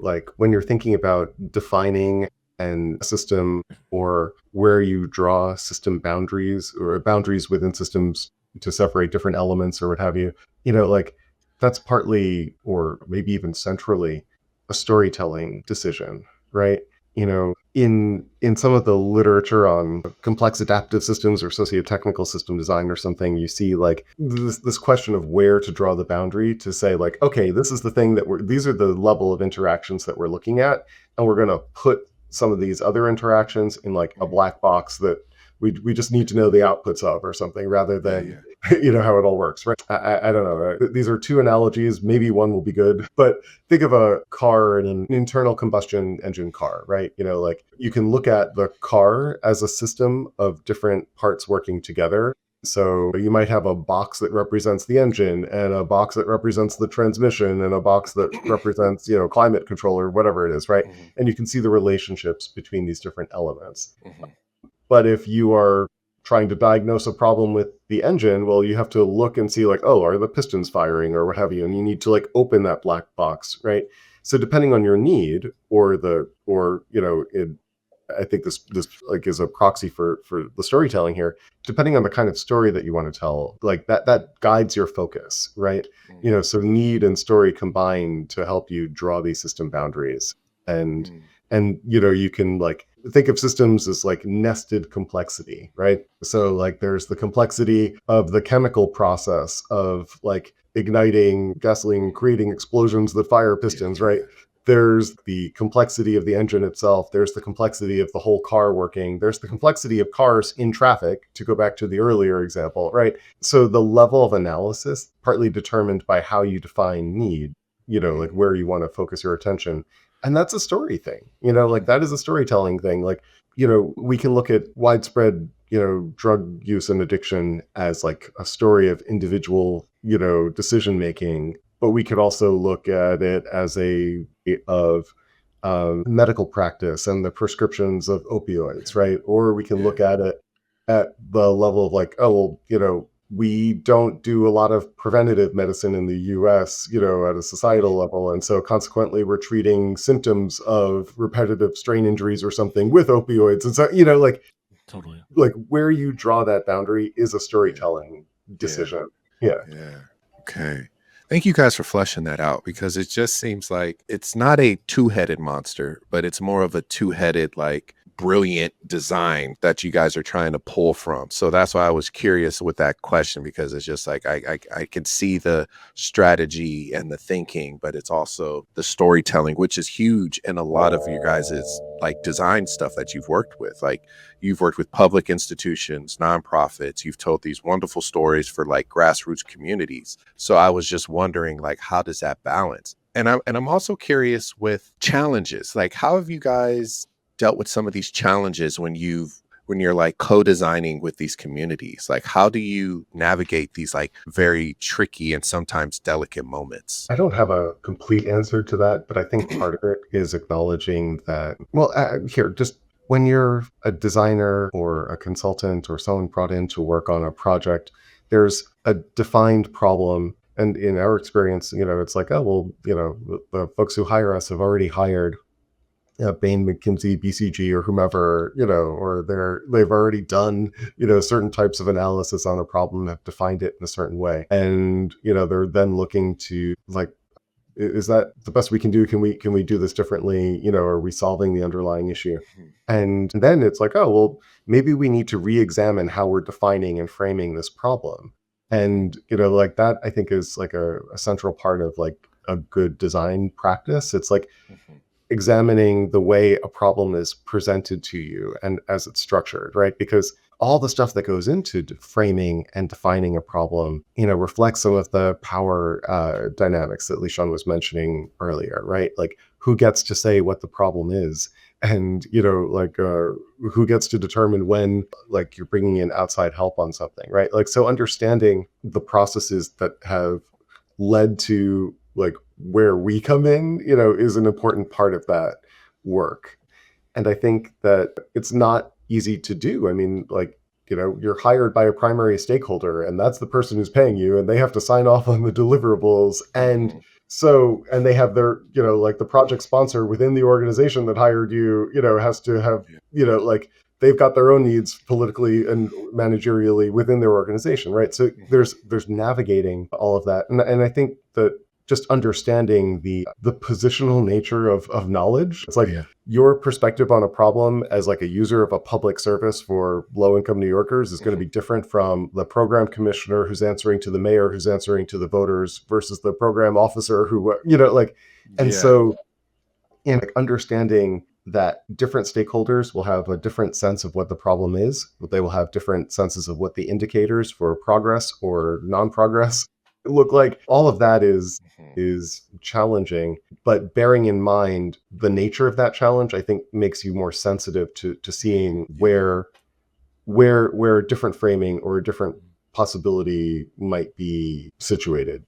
like when you're thinking about defining a system or where you draw system boundaries or boundaries within systems to separate different elements or what have you, like that's partly or maybe even centrally a storytelling decision, right? In some of the literature on complex adaptive systems or socio-technical system design or something, you see like this question of where to draw the boundary to say like, okay, this is the thing that these are the level of interactions that we're looking at, and we're going to put some of these other interactions in like a Mhm. black box that we just need to know the outputs of or something rather Yeah, than yeah. how it all works, right? I don't know, right? These are two analogies, maybe one will be good, but think of a car and an internal combustion engine car, right? Like you can look at the car as a system of different parts working together. So you might have a box that represents the engine and a box that represents the transmission and a box that represents, climate control or whatever it is, right? Mhm, And you can see the relationships between these different elements. mhm, But if you are trying to diagnose a problem with the engine, well, you have to look and see like, oh, are the pistons firing or what have you? And you need to like open that black box, right? So depending on your need I think this like is a proxy for the storytelling here. Depending on the kind of story that you want to tell, like that guides your focus, right? mhm, So need and story combine to help you draw these system boundaries, and mhm. you can like think of systems as like nested complexity, right? So like there's the complexity of the chemical process of like igniting gasoline, creating explosions that fire Yeah, pistons, yeah, right? yeah. There's the complexity of the engine itself. There's the complexity of the whole car working. There's the complexity of cars in traffic, to go back to the earlier example, right? So the level of analysis partly determined by how you define need, like where you want to focus your attention. And that's a story thing, like that is a storytelling thing. Like, we can look at widespread, drug use and addiction as like a story of individual, decision making, but we could also look at it as of medical practice and the prescriptions of opioids, right? Or we can look at it at the level of like, oh, well, we don't do a lot of preventative medicine in the US, at a societal level. And so consequently, we're treating symptoms of repetitive strain injuries or something with opioids. And so, Totally. like where you draw that boundary is a storytelling decision. Yeah. Okay. Thank you guys for fleshing that out, because it just seems like it's not a two-headed monster, but it's more of a two-headed, like, brilliant design that you guys are trying to pull from. So that's why I was curious with that question, because it's just like I can see the strategy and the thinking, but it's also the storytelling, which is huge in a lot of you guys' like design stuff that you've worked with. Like, you've worked with public institutions, nonprofits, you've told these wonderful stories for like grassroots communities. So I was just wondering, like, how does that balance? And I'm also curious with challenges. Like, how have you guys dealt with some of these challenges when you're like co-designing with these communities? Like, how do you navigate these like very tricky and sometimes delicate moments? I don't have a complete answer to that, but I think part of it is acknowledging that, well, here, just when you're a designer or a consultant or someone brought in to work on a project, there's a defined problem. And in our experience, it's like, oh, well, the folks who hire us have already hired Bain, McKinsey, BCG, or whomever, or they've already done, certain types of analysis on a problem, have defined it in a certain way. And, they're then looking to like, is that the best we can do? Can we do this differently? Are we solving the underlying issue? And then it's like, oh, well, maybe we need to re-examine how we're defining and framing this problem. And, like that, I think is like a central part of like a good design practice. It's like, examining the way a problem is presented to you and as it's structured, right? Because all the stuff that goes into framing and defining a problem, reflects some of the power dynamics that Lishan was mentioning earlier, right? Like, who gets to say what the problem is, and who gets to determine when, like, you're bringing in outside help on something, right? Like, so understanding the processes that have led to like where we come in, is an important part of that work. And I think that it's not easy to do. I mean, like, you're hired by a primary stakeholder, and that's the person who's paying you, and they have to sign off on the deliverables. And so, and they have their, like the project sponsor within the organization that hired you, has to have, like, they've got their own needs politically and managerially within their organization, right? So there's navigating all of that. And I think that just understanding the positional nature of knowledge. It's like your perspective on a problem as like a user of a public service for low-income New Yorkers is going to be different from the program commissioner who's answering to the mayor, who's answering to the voters, versus the program officer who, so in like understanding that different stakeholders will have a different sense of what the problem is, but they will have different senses of what the indicators for progress or non-progress look like. All of that is challenging, but bearing in mind the nature of that challenge, I think makes you more sensitive to seeing where a different framing or a different possibility might be situated.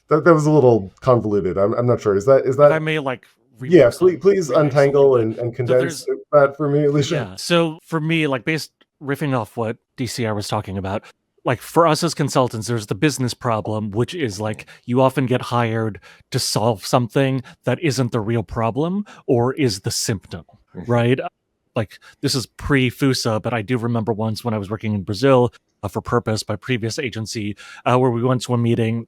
That was a little convoluted. I'm not sure. Is that If I may, like, yeah, please untangle and condense that for me, Alicia. Yeah. So for me, like, riffing off what DCR was talking about, like, for us as consultants, there's the business problem, which is like you often get hired to solve something that isn't the real problem or is the symptom, right? Like, this is pre-Foossa, but I do remember once when I was working in Brazil for Purpose, my previous agency, where we went to a meeting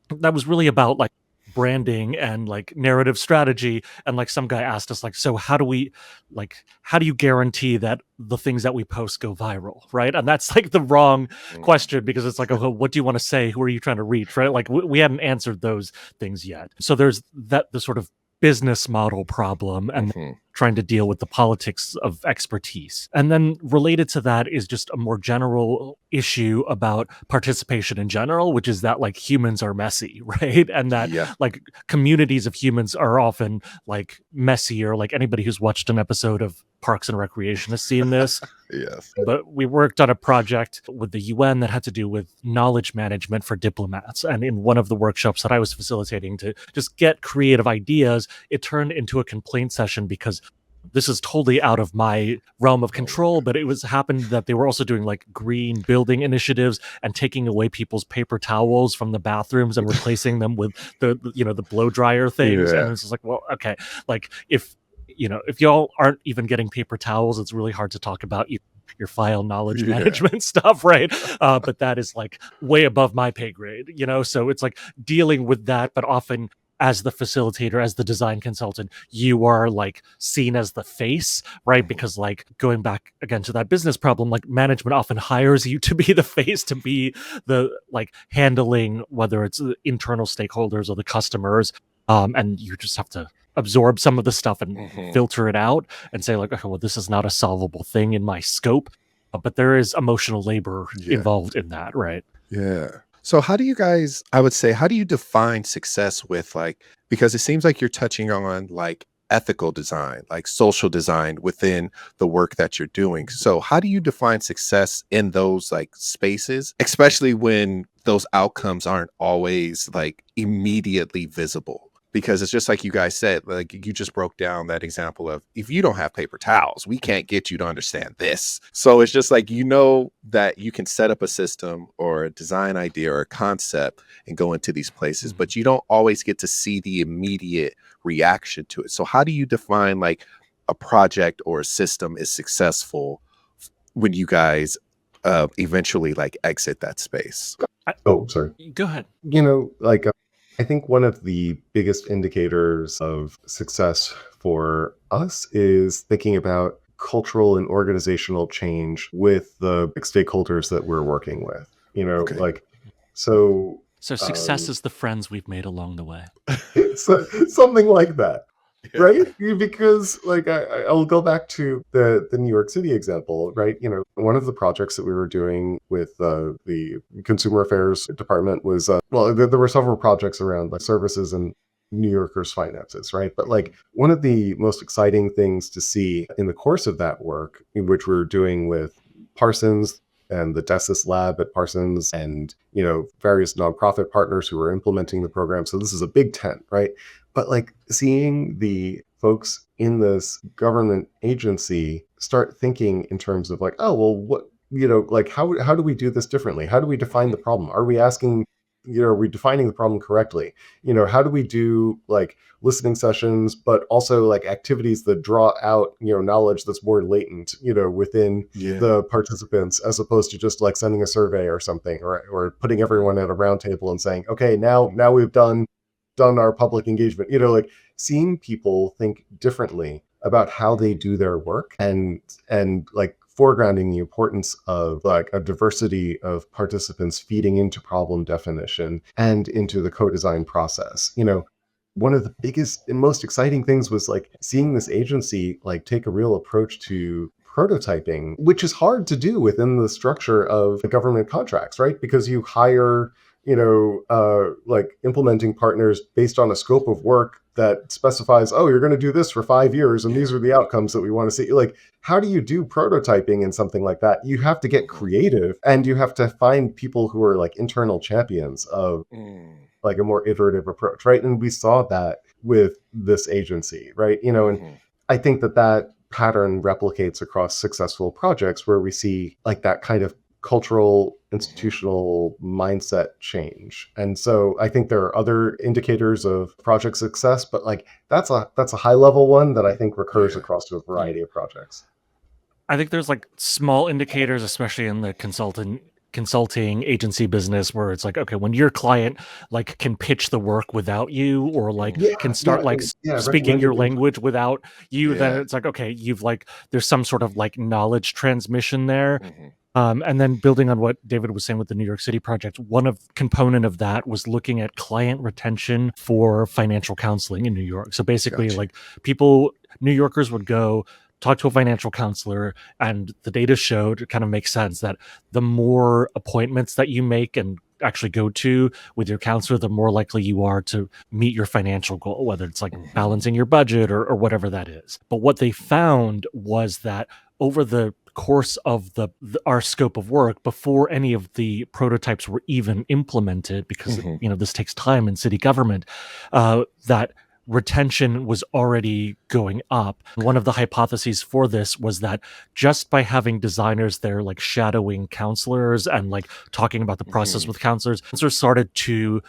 that was really about like branding and like narrative strategy. And like some guy asked us like, so how do you guarantee that the things that we post go viral, right? And that's like the wrong Mm. question, because it's like, oh, what do you want to say? Who are you trying to reach, right? Like we hadn't answered those things yet. So there's the sort of business model problem, and Mhm. trying to deal with the politics of expertise. And then related to that is just a more general issue about participation in general, which is that like humans are messy, right? And that Yeah. like communities of humans are often like messier. Like anybody who's watched an episode of Parks and Recreation has seen this. Yes. But we worked on a project with the UN that had to do with knowledge management for diplomats. And in one of the workshops that I was facilitating to just get creative ideas, it turned into a complaint session, because this is totally out of my realm of control, but it was happened that they were also doing like green building initiatives and taking away people's paper towels from the bathrooms and replacing them with the blow dryer things. Yeah. And it's just like, well, okay, like if y'all aren't even getting paper towels, it's really hard to talk about your file knowledge Yeah. management stuff, right? But that is like way above my pay grade, so it's like dealing with that. But often as the facilitator, as the design consultant, you are like seen as the face, right? Mhm. Because like going back again to that business problem, like management often hires you to be the face, to be the like handling whether it's the internal stakeholders or the customers, and you just have to absorb some of the stuff and Mhm. filter it out and say like, okay, well, this is not a solvable thing in my scope. But there is emotional labor Yeah. involved in that, right? Yeah. So how do you guys, I would say, how do you define success with like, because it seems like you're touching on like ethical design, like social design within the work that you're doing. So how do you define success in those like spaces, especially when those outcomes aren't always like immediately visible? Because it's just like you guys said, like you just broke down that example of if you don't have paper towels, we can't get you to understand this. So it's just like, that you can set up a system or a design idea or a concept and go into these places, but you don't always get to see the immediate reaction to it. So how do you define like a project or a system is successful when you guys eventually like exit that space? Oh, sorry. Go ahead. I think one of the biggest indicators of success for us is thinking about cultural and organizational change with the stakeholders that we're working with. Okay. So So success is the friends we've made along the way. so, something like that. Yeah. Right? Because I'll go back to the New York City example, right? One of the projects that we were doing with the consumer affairs department was there were several projects around like services and New Yorkers' finances, right? But like one of the most exciting things to see in the course of that work, which we're doing with Parsons and the Desis lab at Parsons and various nonprofit partners who are implementing the program. So this is a big tent, right? But like seeing the folks in this government agency start thinking in terms of like, oh, well, what, like how do we do this differently? How do we define the problem? Are we asking, are we defining the problem correctly? How do we do like listening sessions, but also like activities that draw out, knowledge that's more latent, within Yeah. the participants, as opposed to just like sending a survey or something, or putting everyone at a round table and saying, okay, now we've done our public engagement, like seeing people think differently about how they do their work and like foregrounding the importance of like a diversity of participants feeding into problem definition and into the co-design process. One of the biggest and most exciting things was like seeing this agency like take a real approach to prototyping, which is hard to do within the structure of the government contracts, right? Because you hire like implementing partners based on a scope of work that specifies, oh, you're going to do this for 5 years and these are the outcomes that we want to see. Like, how do you do prototyping in something like that? You have to get creative and you have to find people who are like internal champions of like a more iterative approach, right? And we saw that with this agency, right? And I think that pattern replicates across successful projects where we see like that kind of cultural institutional mindset change. And so I think there are other indicators of project success, but like that's a high level one that I think recurs across to a variety of projects. I think there's like small indicators, especially in the consultant consulting agency business where it's like, okay, when your client like can pitch the work without you, or like Mhm. Yeah, can yeah, start like yeah, speaking recommended your language without you, then Yeah. it's like, okay, you've like, there's some sort of like knowledge transmission there. Mhm. And then building on what David was saying with the New York City project, one of component of that was looking at client retention for financial counseling in New York. So basically, Gotcha. like people, New Yorkers would go talk to a financial counselor, and the data showed, it kind of makes sense, that the more appointments that you make and actually go to with your counselor, the more likely you are to meet your financial goal, whether it's like Mhm. balancing your budget or whatever that is. But what they found was that over the course of our scope of work, before any of the prototypes were even implemented, because Mhm. this takes time in city government, that retention was already going up. One of the hypotheses for this was that just by having designers there like shadowing counselors and like talking about the process Mhm. with counselors started to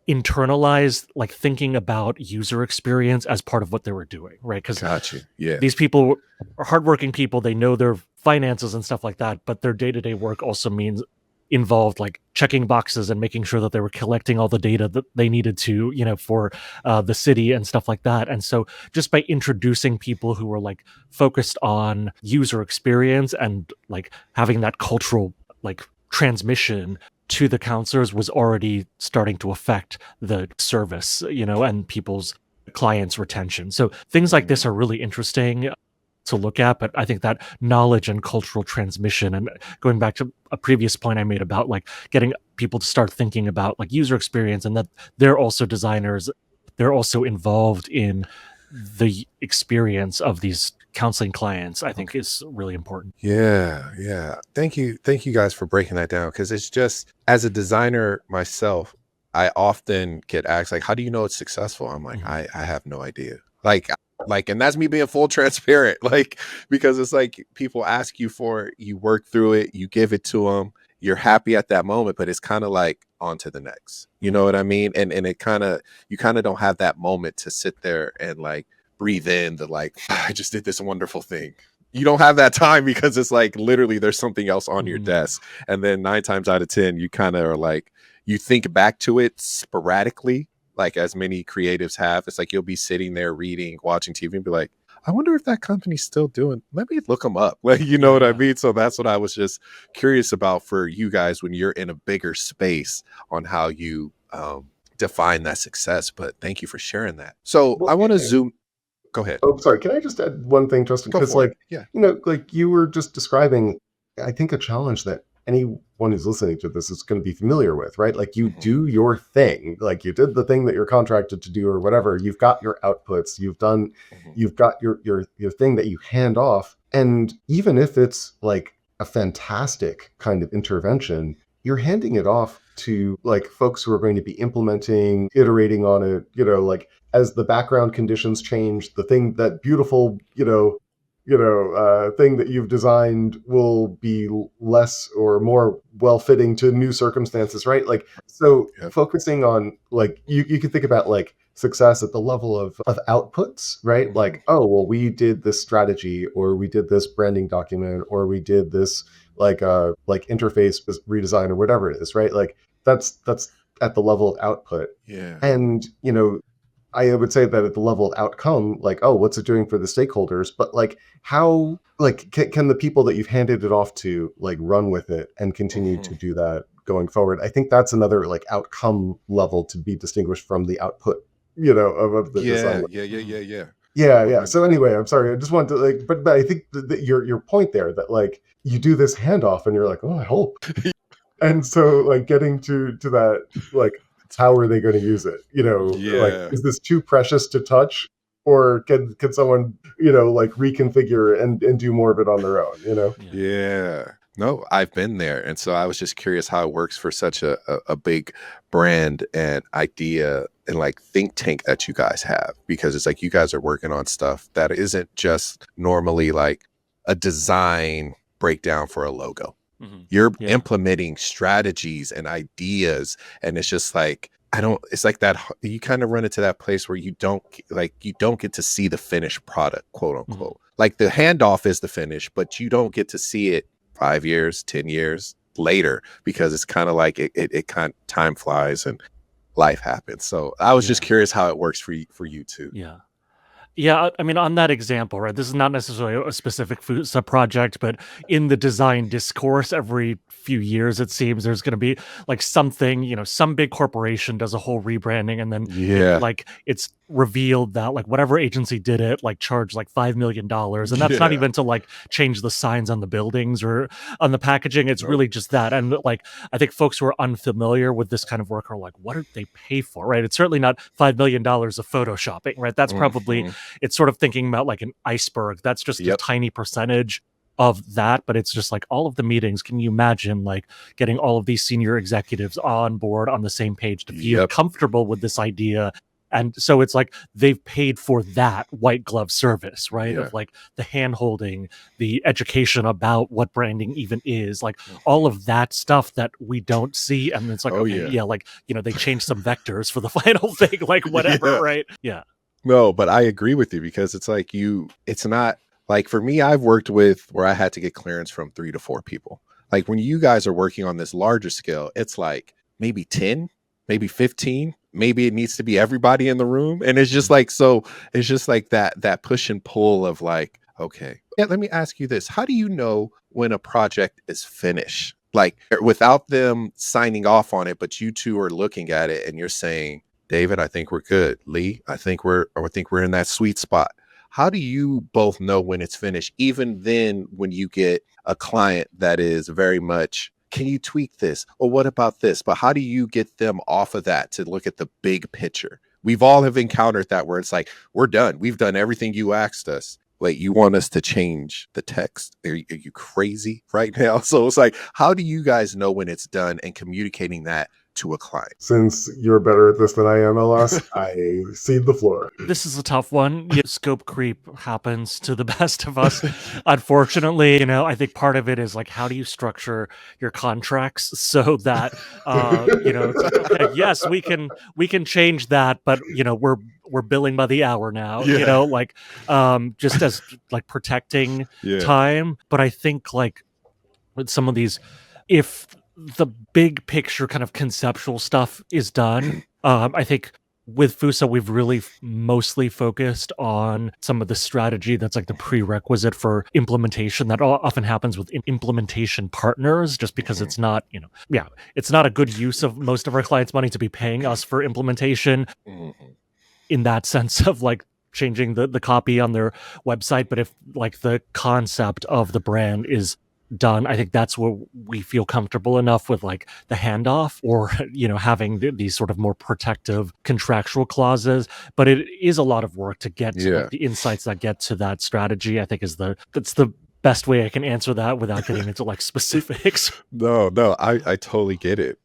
internalize like thinking about user experience as part of what they were doing, right? Because Gotcha. Yeah. these people are hardworking people, they know their finances and stuff like that, but their day-to-day work also means involved like checking boxes and making sure that they were collecting all the data that they needed to, for the city and stuff like that. And so just by introducing people who were like focused on user experience and like having that cultural like transmission to the counselors was already starting to affect the service, and people's clients' retention. So things like this Mhm. are really interesting to look at, but I think that knowledge and cultural transmission, and going back to a previous point I made about like getting people to start thinking about like user experience, and that they're also designers, they're also involved in the experience of these counseling clients, I think Okay. is really important. Yeah, yeah. Thank you guys for breaking that down, because it's just, as a designer myself, I often get asked like, "How do you know it's successful?" I'm like, Mhm. "I have no idea." And that's me being full transparent, like, because it's like people ask you for it, you work through it, you give it to them, you're happy at that moment, but it's kind of like on to the next. You know Mhm. what I mean? And it kind of, you kind of don't have that moment to sit there and like breathe in the like, I just did this wonderful thing. You don't have that time, because it's like literally there's something else on your Mhm. desk. And then 9 times out of 10, you kind of are like, you think back to it sporadically, like as many creatives have. It's like you'll be sitting there reading, watching TV and be like, I wonder if that company's still doing, let me look them up. Like, you know what I Yeah. mean? So that's what I was just curious about for you guys when you're in a bigger space, on how you define that success. But thank you for sharing that. So Well, I want to and zoom. Go ahead. oh, sorry. Can I just add one thing, Justin? Go Because, for it. like, Yeah. like you were just describing, I think a challenge that anyone who's listening to this is going to be familiar with, right? Like, you Mhm. do your thing, like you did the thing that you're contracted to do, or whatever. You've got your outputs. Mhm. You've got your thing that you hand off, and even if it's like a fantastic kind of intervention, you're handing it off to like folks who are going to be implementing, iterating on it, like as the background conditions change, the thing, that beautiful, thing that you've designed will be less or more well fitting to new circumstances, right? Like, so Yep. focusing on like, you can think about like success at the level of outputs, right? Mhm. Like, oh, well, we did this strategy, or we did this branding document, or we did this like interface redesign, or whatever it is, right? Like, that's at the level of output. Yeah. And I would say that at the level of outcome, like, oh, what's it doing for the stakeholders? But like, how, like, can the people that you've handed it off to like run with it and continue Mhm. to do that going forward? I think that's another like outcome level to be distinguished from the output, of the Yeah, design. yeah, yeah, Mhm. yeah, yeah. Yeah, yeah. So 100. anyway, I'm sorry. I just wanted to like, but I think that your point there, that like you do this handoff and you're like, oh, I hope. And so like getting to that, like, That's how funny. are they going to use it? Like, Yeah. is this too precious to touch, or can someone like reconfigure and do more of it on their own? Yeah. Yeah. No, I've been there. And so I was just curious how it works for such a big brand and idea and like think tank that you guys have, because it's like you guys are working on stuff that isn't just normally like a design breakdown for a logo. Mhm. You're Yeah. implementing strategies and ideas, and it's just like, I don't, it's like that you kind of run into that place where you don't get to see the finished product, quote Mhm. unquote. Like the handoff is the finish, but you don't get to see it 5 years, 10 years later because it's kind of like it kind of time flies and life happens. So I was just Yeah. curious how it works for you too. Yeah. Yeah, I mean, on that example, right? This is not necessarily a specific Foossa project, but in the design discourse, every few years, it seems there's going to be like something, some big corporation does a whole rebranding, and then Yeah. it's revealed that like whatever agency did it, like charged like $5 million, and that's not Yeah. even to like change the signs on the buildings or on the packaging. It's Nope. really just that, and like I think folks who are unfamiliar with this kind of work are like, what did they pay for, right? It's certainly not $5 million of photoshopping, right? That's probably Mhm. it's sort of thinking about like an iceberg. That's just a Yep. tiny percentage of that, but it's just like all of the meetings. Can you imagine like getting all of these senior executives on board on the same page to feel Yep. comfortable with this idea? And so it's like they've paid for that white glove service, right? Yeah. Of like the hand holding, the education about what branding even is, like all Mhm. of that stuff that we don't see. And it's like, Oh okay, yeah. yeah, like, they changed some vectors for the final thing, like whatever, Yeah. right? Yeah. No, but I agree with you because it's like it's not like for me, I've worked with where I had to get clearance from 3 to 4 people. Like when you guys are working on this larger scale, it's like maybe 10, maybe 15, maybe it needs to be everybody in the room. And it's just Mhm. like, so it's just like that push and pull of like, okay, yeah, let me ask you this. How do you know when a project is finished? Like without them signing off on it, but you two are looking at it and you're saying, David, I think we're good. Lee, I think we're in that sweet spot. How do you both know when it's finished? Even then, when you get a client that is very much, can you tweak this? Or what about this? But how do you get them off of that to look at the big picture? We've all have encountered that where it's like, we're done. We've done everything you asked us. Wait, you want us to change the text? Are you crazy right now? So it's like, how do you guys know when it's done and communicating that to a client? Since you're better at this than I am, LS, I cede the floor. This is a tough one. Yeah, scope creep happens to the best of us. Unfortunately, I think part of it is like how do you structure your contracts so that it's like, okay, yes, we can change that, but we're billing by the hour now, Yeah. like just as like protecting Yeah. time. But I think like with some of these, if the big picture kind of conceptual stuff is done, I think with Fusa, we've really mostly focused on some of the strategy that's like the prerequisite for implementation that often happens with implementation partners, just because Mhm. it's not, yeah, it's not a good use of most of our clients' money to be paying us for implementation Mhm. in that sense of like changing the copy on their website. But if like the concept of the brand is done, I think that's where we feel comfortable enough with like the handoff or having these sort of more protective contractual clauses. But it is a lot of work to get to Yeah. like the insights that get to that strategy. I think that's the best way I can answer that without getting into like specifics. No, no, I totally get it.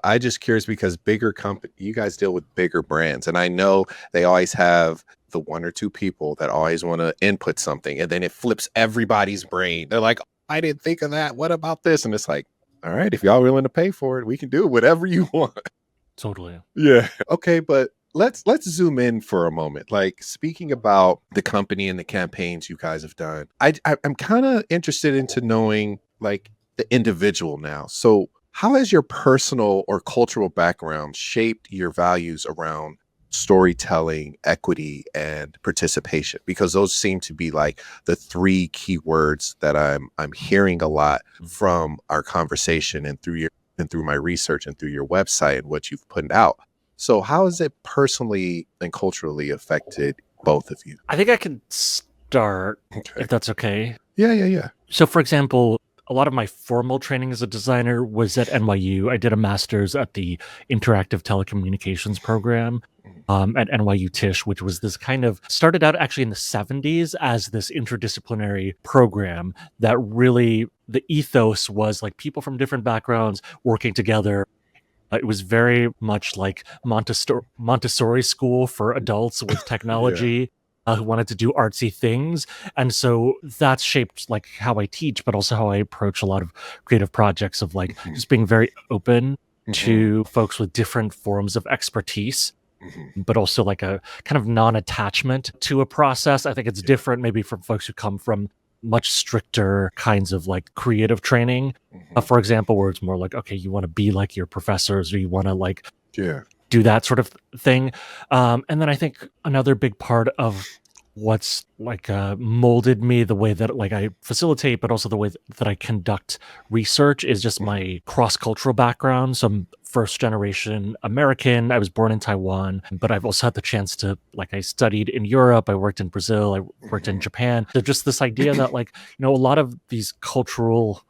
I just curious because bigger company, you guys deal with bigger brands, and I know they always have the 1 or 2 people that always want to input something, and then it flips everybody's brain. They're like, I didn't think of that. What about this? And it's like, all right, if y'all willing to pay for it, we can do whatever you want. Totally. Yeah. Okay, but let's zoom in for a moment. Like speaking about the company and the campaigns you guys have done, I'm kind of interested into knowing like the individual now. So how has your personal or cultural background shaped your values around storytelling, equity, and participation? Because those seem to be like the 3 key words that I'm hearing a lot from our conversation and through my research and through your website and what you've put out. So how has it personally and culturally affected both of you? I think I can start Okay. if that's okay. Yeah, yeah, yeah. So, for example, a lot of my formal training as a designer was at NYU. I did a master's at the Interactive Telecommunications program Mhm. at NYU Tisch, which was this kind of started out actually in the 70s as this interdisciplinary program that really the ethos was like people from different backgrounds working together. It was very much like Montessori school for adults with Yeah. technology who wanted to do artsy things. And so that's shaped like how I teach, but also how I approach a lot of creative projects of like Mhm. just being very open Mhm. to folks with different forms of expertise, Mhm. but also like a kind of non-attachment to a process. I think it's different maybe from folks who come from much stricter kinds of like creative training. For example, where it's more like, okay, you want to be like your professors, or you want to like Yeah. do that sort of thing. And then I think another big part of what's like molded me the way that like I facilitate, but also the way that I conduct research is just my cross-cultural background. So I'm first generation American. I was born in Taiwan, but I've also had the chance to like I studied in Europe, I worked in Brazil, I worked in Japan. So just this idea that like, a lot of these cultural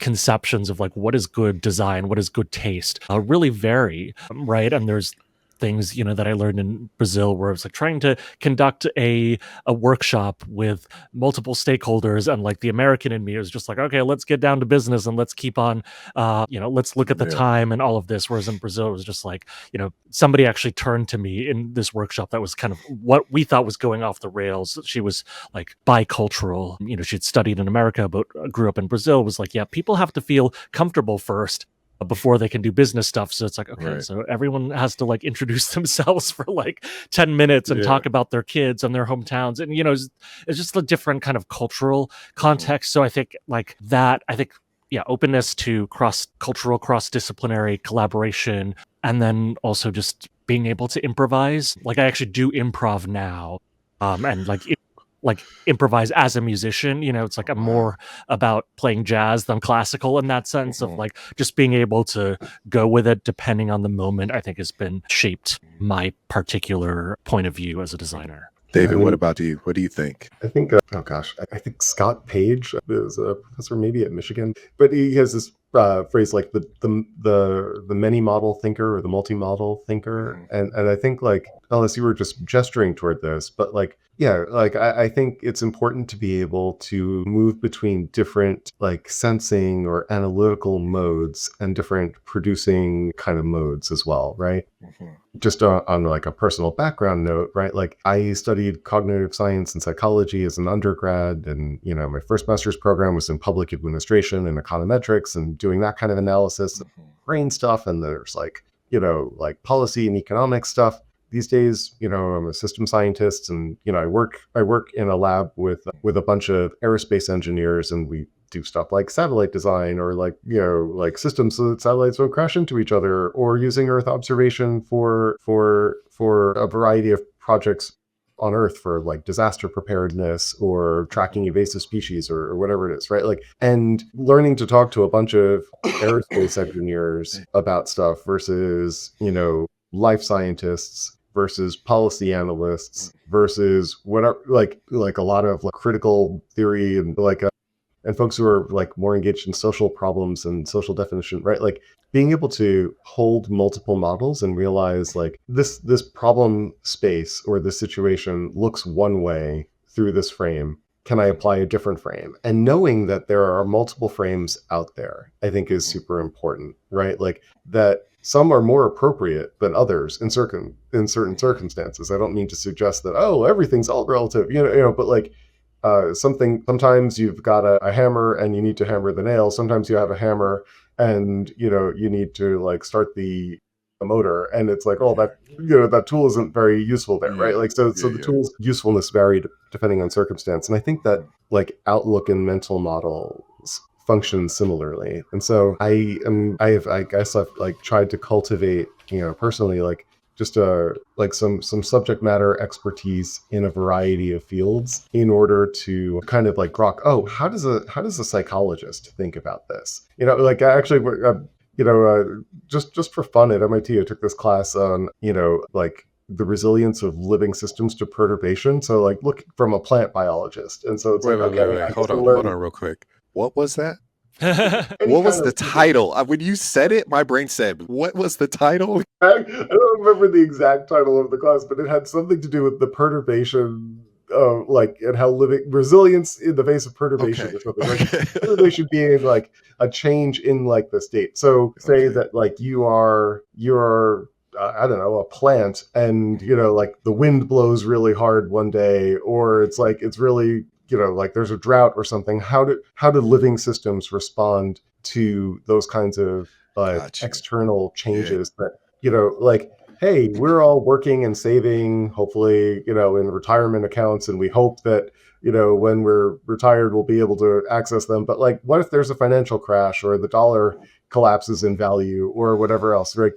conceptions of like what is good design, what is good taste, really vary, right? And there's things that I learned in Brazil where it's like trying to conduct a workshop with multiple stakeholders, and like the American in me is just like, okay, let's get down to business and let's keep on, let's look at the Yeah. time and all of this. Whereas in Brazil, it was just like, somebody actually turned to me in this workshop that was kind of what we thought was going off the rails. She was like bicultural. She'd studied in America, but grew up in Brazil. Was like, yeah, people have to feel comfortable first before they can do business stuff. So it's like, okay, Right. so everyone has to like introduce themselves for like 10 minutes and Yeah. talk about their kids and their hometowns. And, it's just a different kind of cultural context. So I think like that, yeah, openness to cross-cultural, cross-disciplinary collaboration, and then also just being able to improvise. Like I actually do improv now, and like improvise as a musician. It's like I'm more about playing jazz than classical in that sense of like just being able to go with it depending on the moment. I think has been shaped my particular point of view as a designer. David, I mean, what about you? What do you think? I think, oh gosh, I think Scott Page is a professor maybe at Michigan, but he has this phrase like the many model thinker or the multi model thinker, and I think like Ellis, you were just gesturing toward this, but like yeah, like I think it's important to be able to move between different like sensing or analytical modes and different producing kind of modes as well, right? Just on like a personal background note, right? Like I studied cognitive science and psychology as an undergrad, and my first master's program was in public administration and econometrics and doing that kind of analysis, brain stuff, and there's like like policy and economic stuff. These days, I'm a system scientist, and I work in a lab with a bunch of aerospace engineers, and we do stuff like satellite design, or like like systems so that satellites don't crash into each other, or using Earth observation for a variety of projects on Earth for like disaster preparedness or tracking invasive species, or whatever it is, right? Like, and learning to talk to a bunch of aerospace engineers about stuff versus life scientists versus policy analysts versus whatever, like a lot of like critical theory and like and folks who are like more engaged in social problems and social definition, right? Like being able to hold multiple models and realize like this problem space or this situation looks one way through this frame. Can I apply a different frame? And knowing that there are multiple frames out there, I think is super important, right? Like that some are more appropriate than others in certain circumstances. I don't mean to suggest that, oh, everything's all relative, but like sometimes you've got a hammer and you need to hammer the nail. Sometimes you have a hammer and you need to like start the motor, and it's like, oh, that that tool isn't very useful there, right? Like so the tool's usefulness varied depending on circumstance, and I think that like outlook and mental models function similarly. And so I guess I've like tried to cultivate personally like just like some subject matter expertise in a variety of fields in order to kind of like grok, oh, how does a psychologist think about this? Like actually just for fun at MIT, I took this class on like the resilience of living systems to perturbation. So like look from a plant biologist, and so it's Wait, like, wait, okay, wait, I wait. guess Hold we're on learning real quick. What was that? any What was kind the of title? When you said it, my brain said, what was the title? I don't remember the exact title of the class, but it had something to do with the perturbation, like, and how living resilience in the face of perturbation Okay. or something. Like Okay. perturbation being like a change in like the state. So say Okay. that like you're I don't know, a plant, and like the wind blows really hard one day, or it's like it's really like there's a drought or something. How do living systems respond to those kinds of Got you. external changes that like hey, we're all working and saving, hopefully, in retirement accounts, and we hope that, when we're retired, we'll be able to access them. But like, what if there's a financial crash or the dollar collapses in value or whatever else, right?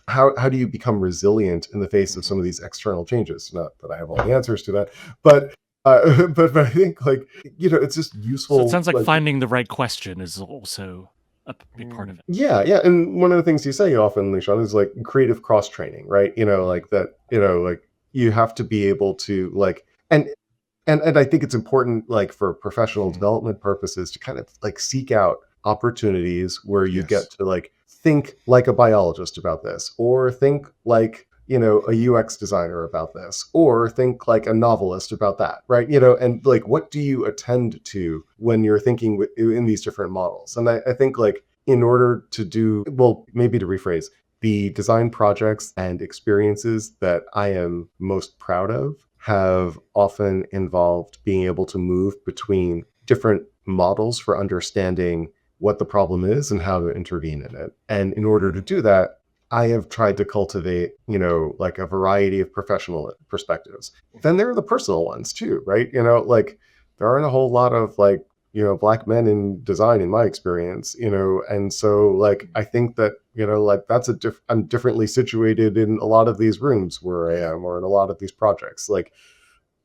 How do you become resilient in the face of some of these external changes? Not that I have all the answers to that, but but I think like it's just So it useful. sounds like Like, finding the right question is also a big part of Mm. it. yeah, and one of the things you say often, Lishan, is like creative cross training, right? Like that. Like you have to be able to like and and I think it's important, like for professional Mhm. development purposes, to kind of like seek out opportunities where you get Yes. to like think like a biologist about this, or think like a UX designer about this, or think like a novelist about that, right? And like what do you attend to when you're thinking in these different models? And I think like in order to do well, maybe to rephrase, the design projects and experiences that I am most proud of have often involved being able to move between different models for understanding what the problem is and how to intervene in it. And in order to do that, I have tried to cultivate, like a variety of professional perspectives. Then there are the personal ones too, right? Like there aren't a whole lot of like, black men in design in my experience, and so like I think that, like that's I'm differently situated in a lot of these rooms where I am, or in a lot of these projects. Like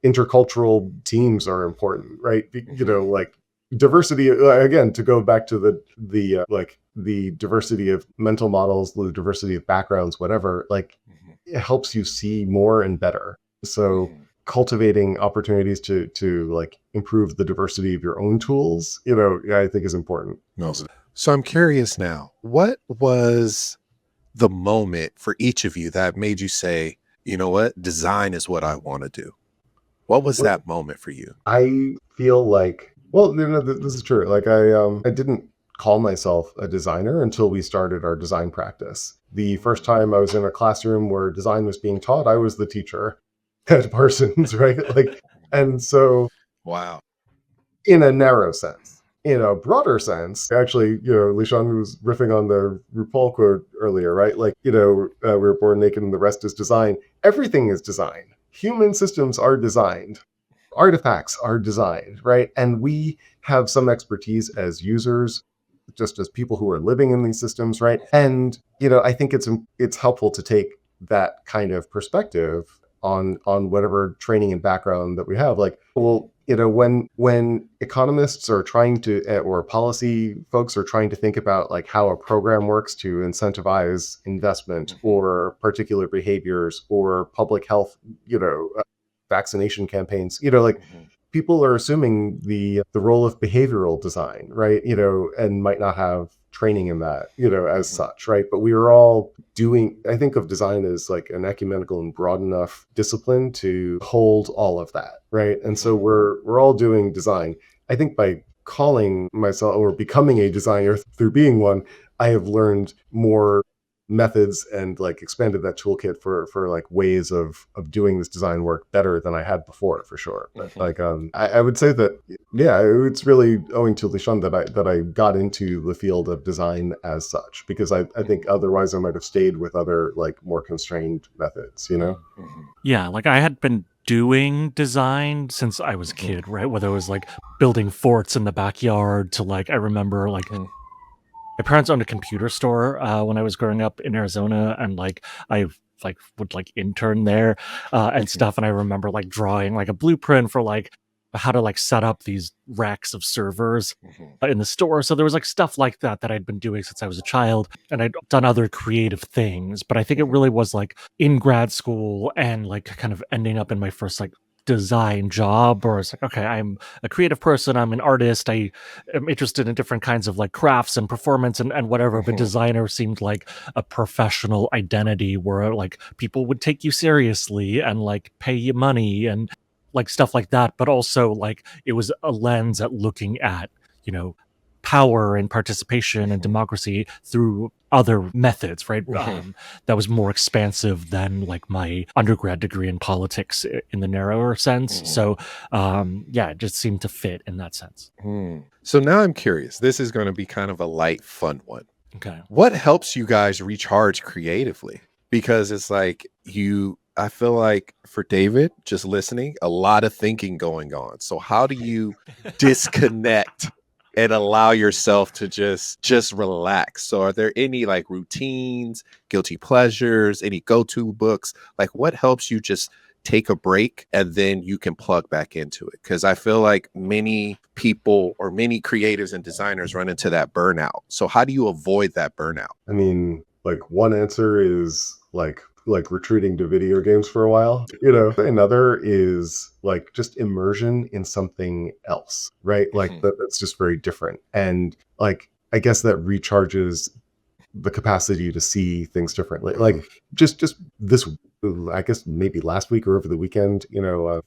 intercultural teams are important, right? Like diversity, again, to go back to the like the diversity of mental models, the diversity of backgrounds, whatever, like it helps you see more and better. So cultivating opportunities to like improve the diversity of your own tools, I think is important. No. So I'm curious now, what was the moment for each of you that made you say, you know what, design is what I want to do? What was that moment for you? I feel like, well, this is true. Like I didn't call myself a designer until we started our design practice. The first time I was in a classroom where design was being taught, I was the teacher at Parsons, right? Like, and so Wow. in a narrow sense. In a broader sense, actually, Lishan was riffing on the RuPaul quote earlier, right? Like, we're born naked and the rest is design. Everything is design. Human systems are designed. Artifacts are designed, right? And we have some expertise as users, just as people who are living in these systems, right? And I think it's helpful to take that kind of perspective on whatever training and background that we have. Like, well, when economists are trying to, or policy folks are trying to think about like how a program works to incentivize investment or particular behaviors or public health, vaccination campaigns, like people are assuming the role of behavioral design, right? And might not have training in that, as such, right? But we are all doing, I think of design as like an ecumenical and broad enough discipline to hold all of that, right? And so we're all doing design. I think by calling myself or becoming a designer through being one, I have learned more methods and like expanded that toolkit for like ways of doing this design work better than I had before, for sure. But like I would say that yeah, it's really owing to Lishan that I got into the field of design as such, because I think otherwise I might have stayed with other like more constrained methods, Yeah, like I had been doing design since I was a kid, right? Whether it was like building forts in the backyard to like I remember like my parents owned a computer store when I was growing up in Arizona, and like I like would like intern there and stuff. And I remember like drawing like a blueprint for like how to like set up these racks of servers in the store. So there was like stuff like that that I'd been doing since I was a child, and I'd done other creative things. But I think it really was like in grad school and like kind of ending up in my first like design job, or it's like, okay, I'm a creative person, I'm an artist, I am interested in different kinds of like crafts and performance and whatever, but designer seemed like a professional identity where like people would take you seriously and like pay you money and like stuff like that. But also like it was a lens at looking at, you know, power and participation and democracy through other methods, right? That was more expansive than like my undergrad degree in politics in the narrower sense. So yeah, it just seemed to fit in that sense. So now I'm curious. This is going to be kind of a light, fun one. Okay. What helps you guys recharge creatively? because it's like I feel like for David, just listening, a lot of thinking going on. So how do you disconnect and allow yourself to just relax? So are there any like routines, guilty pleasures, any go-to books? Like what helps you just take a break and then you can plug back into it? Because I feel like many people or many creatives and designers run into that burnout. So how do you avoid that burnout? I mean, like one answer is like retreating to video games for a while. Another is like just immersion in something else, right? Like that's just very different. And like I guess that recharges the capacity to see things differently. Like just this, I guess maybe last week or over the weekend,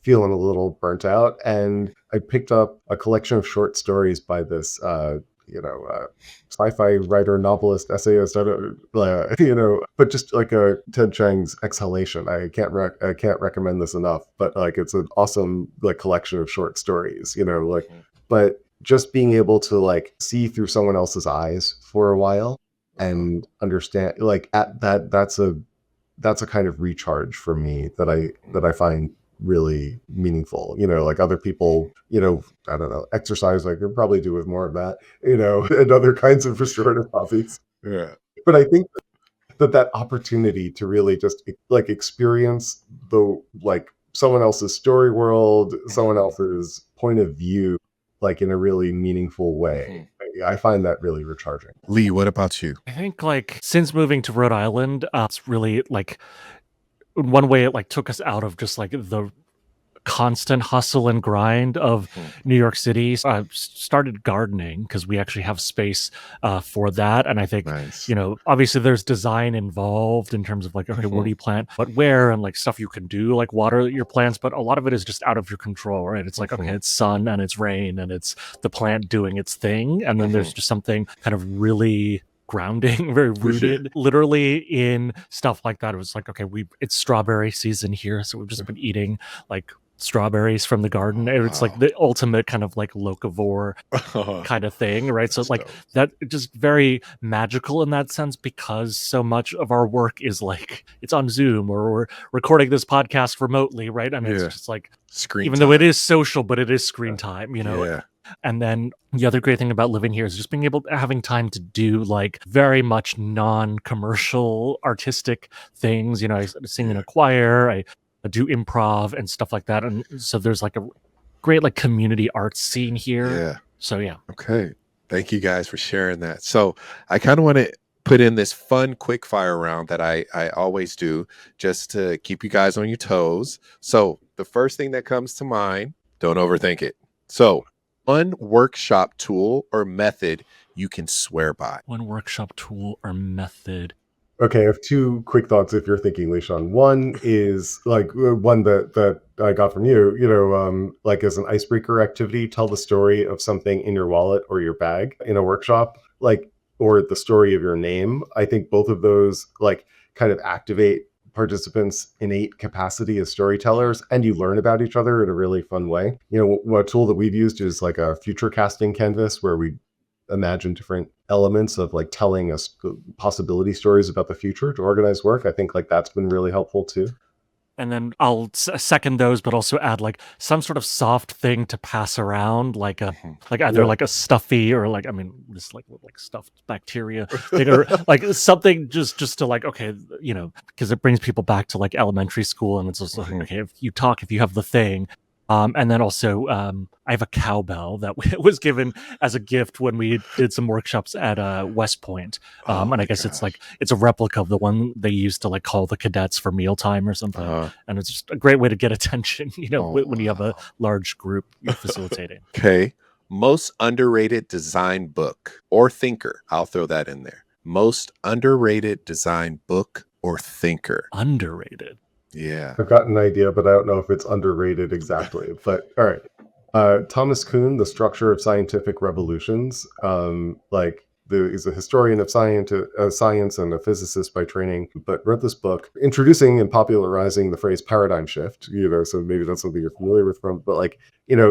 feeling a little burnt out, and I picked up a collection of short stories by this sci-fi writer, novelist, essayist, I don't, but just like a Ted Chiang's Exhalation. I can't recommend this enough, but like it's an awesome like collection of short stories, but just being able to like see through someone else's eyes for a while and understand like at that's a kind of recharge for me that I find really meaningful. Like other people, I don't know, exercise, I could probably do with more of that, and other kinds of restorative hobbies. Yeah. But I think that opportunity to really just like experience the like someone else's story world, someone else's point of view, like in a really meaningful way. I find that really recharging. Lee, what about you? I think like since moving to Rhode Island, it's really like one way it like took us out of just like the constant hustle and grind of New York City. So I started gardening because we actually have space for that. And I think, Nice. obviously there's design involved in terms of like, okay, where do you plant, but where, and like stuff you can do, like water your plants, but a lot of it is just out of your control, right? It's like, okay, it's sun and it's rain and it's the plant doing its thing. And then there's just something kind of really grounding, very rooted literally in stuff like that. It was like, okay, it's strawberry season here. So we've just been eating like strawberries from the garden. It's like the ultimate kind of like locavore kind of thing, right? So like that just very magical in that sense, because so much of our work is like it's on Zoom or we're recording this podcast remotely, right? I mean, it's just like screen even time. though it is social, but it is screen time, Yeah. And then the other great thing about living here is just being having time to do like very much non-commercial artistic things. I sing in a choir, I do improv and stuff like that. And so there's like a great like community arts scene here. Yeah. So yeah. Okay. Thank you guys for sharing that. So I kind of want to put in this fun quick fire round that I always do just to keep you guys on your toes. So the first thing that comes to mind, don't overthink it. So one workshop tool or method you can swear by. One workshop tool or method. Okay, I have two quick thoughts if you're thinking, Lishan. One is like one that I got from you, like as an icebreaker activity, tell the story of something in your wallet or your bag in a workshop, like, or the story of your name. I think both of those like kind of activate participants' innate capacity as storytellers, and you learn about each other in a really fun way. What tool that we've used is like a future casting canvas where we imagine different elements of like telling us possibility stories about the future to organize work. I think like that's been really helpful too. And then I'll second those, but also add like some sort of soft thing to pass around, like either like a stuffy or like, I mean, this like stuffed bacteria thing, or like something just to like, okay, because it brings people back to like elementary school, and it's just like, okay, if you have the thing. And then also, I have a cowbell that was given as a gift when we did some workshops at West Point. And I guess it's a replica of the one they used to like call the cadets for mealtime or something. And it's just a great way to get attention, when you have a large group you're facilitating. Okay. Most underrated design book or thinker. I'll throw that in there. Most underrated design book or thinker. Underrated. Yeah. I've got an idea, but I don't know if it's underrated exactly. But all right. Thomas Kuhn, The Structure of Scientific Revolutions. He's a historian of science and a physicist by training, but wrote this book introducing and popularizing the phrase paradigm shift, so maybe that's something you're familiar with from, but like,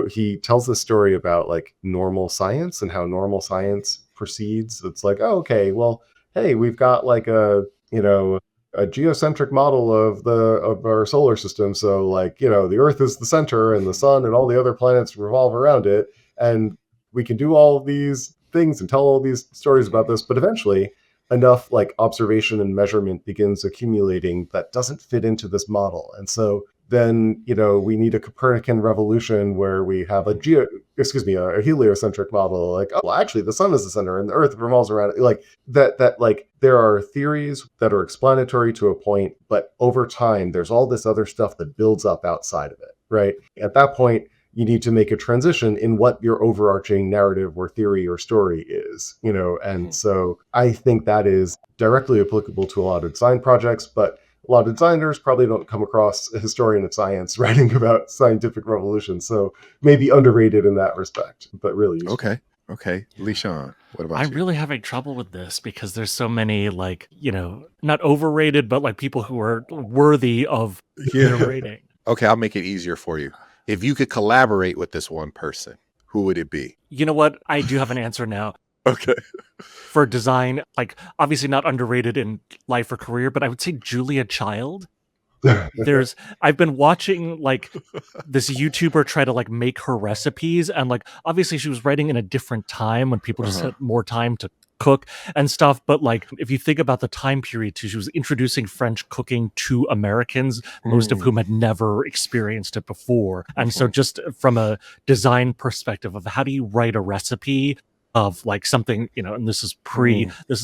he tells this story about like normal science and how normal science proceeds. It's like, oh, okay, well, hey, we've got like a a geocentric model of our solar system. So like, the Earth is the center and the sun and all the other planets revolve around it. And we can do all of these things and tell all these stories about this, but eventually enough like observation and measurement begins accumulating that doesn't fit into this model. And so then, we need a Copernican revolution where we have a heliocentric model, like, oh, well, actually the sun is the center and the Earth revolves around it. Like that like there are theories that are explanatory to a point, but over time there's all this other stuff that builds up outside of it, right? At that point, you need to make a transition in what your overarching narrative or theory or story is, and so I think that is directly applicable to a lot of design projects, but a lot of designers probably don't come across a historian of science writing about scientific revolutions, so maybe underrated in that respect, but really useful. Okay. Lishan, what about I'm you? really having trouble with this because there's so many, like, not overrated, but like people who are worthy of their rating. Okay, I'll make it easier for you. If you could collaborate with this one person, who would it be? You know what? I do have an answer now. Okay. For design, like obviously not underrated in life or career, but I would say Julia Child. I've been watching like this YouTuber try to like make her recipes, and like obviously she was writing in a different time when people just had more time to cook and stuff, but like if you think about the time period too, she was introducing French cooking to Americans, most of whom had never experienced it before. And so just from a design perspective of how do you write a recipe of like something, and this is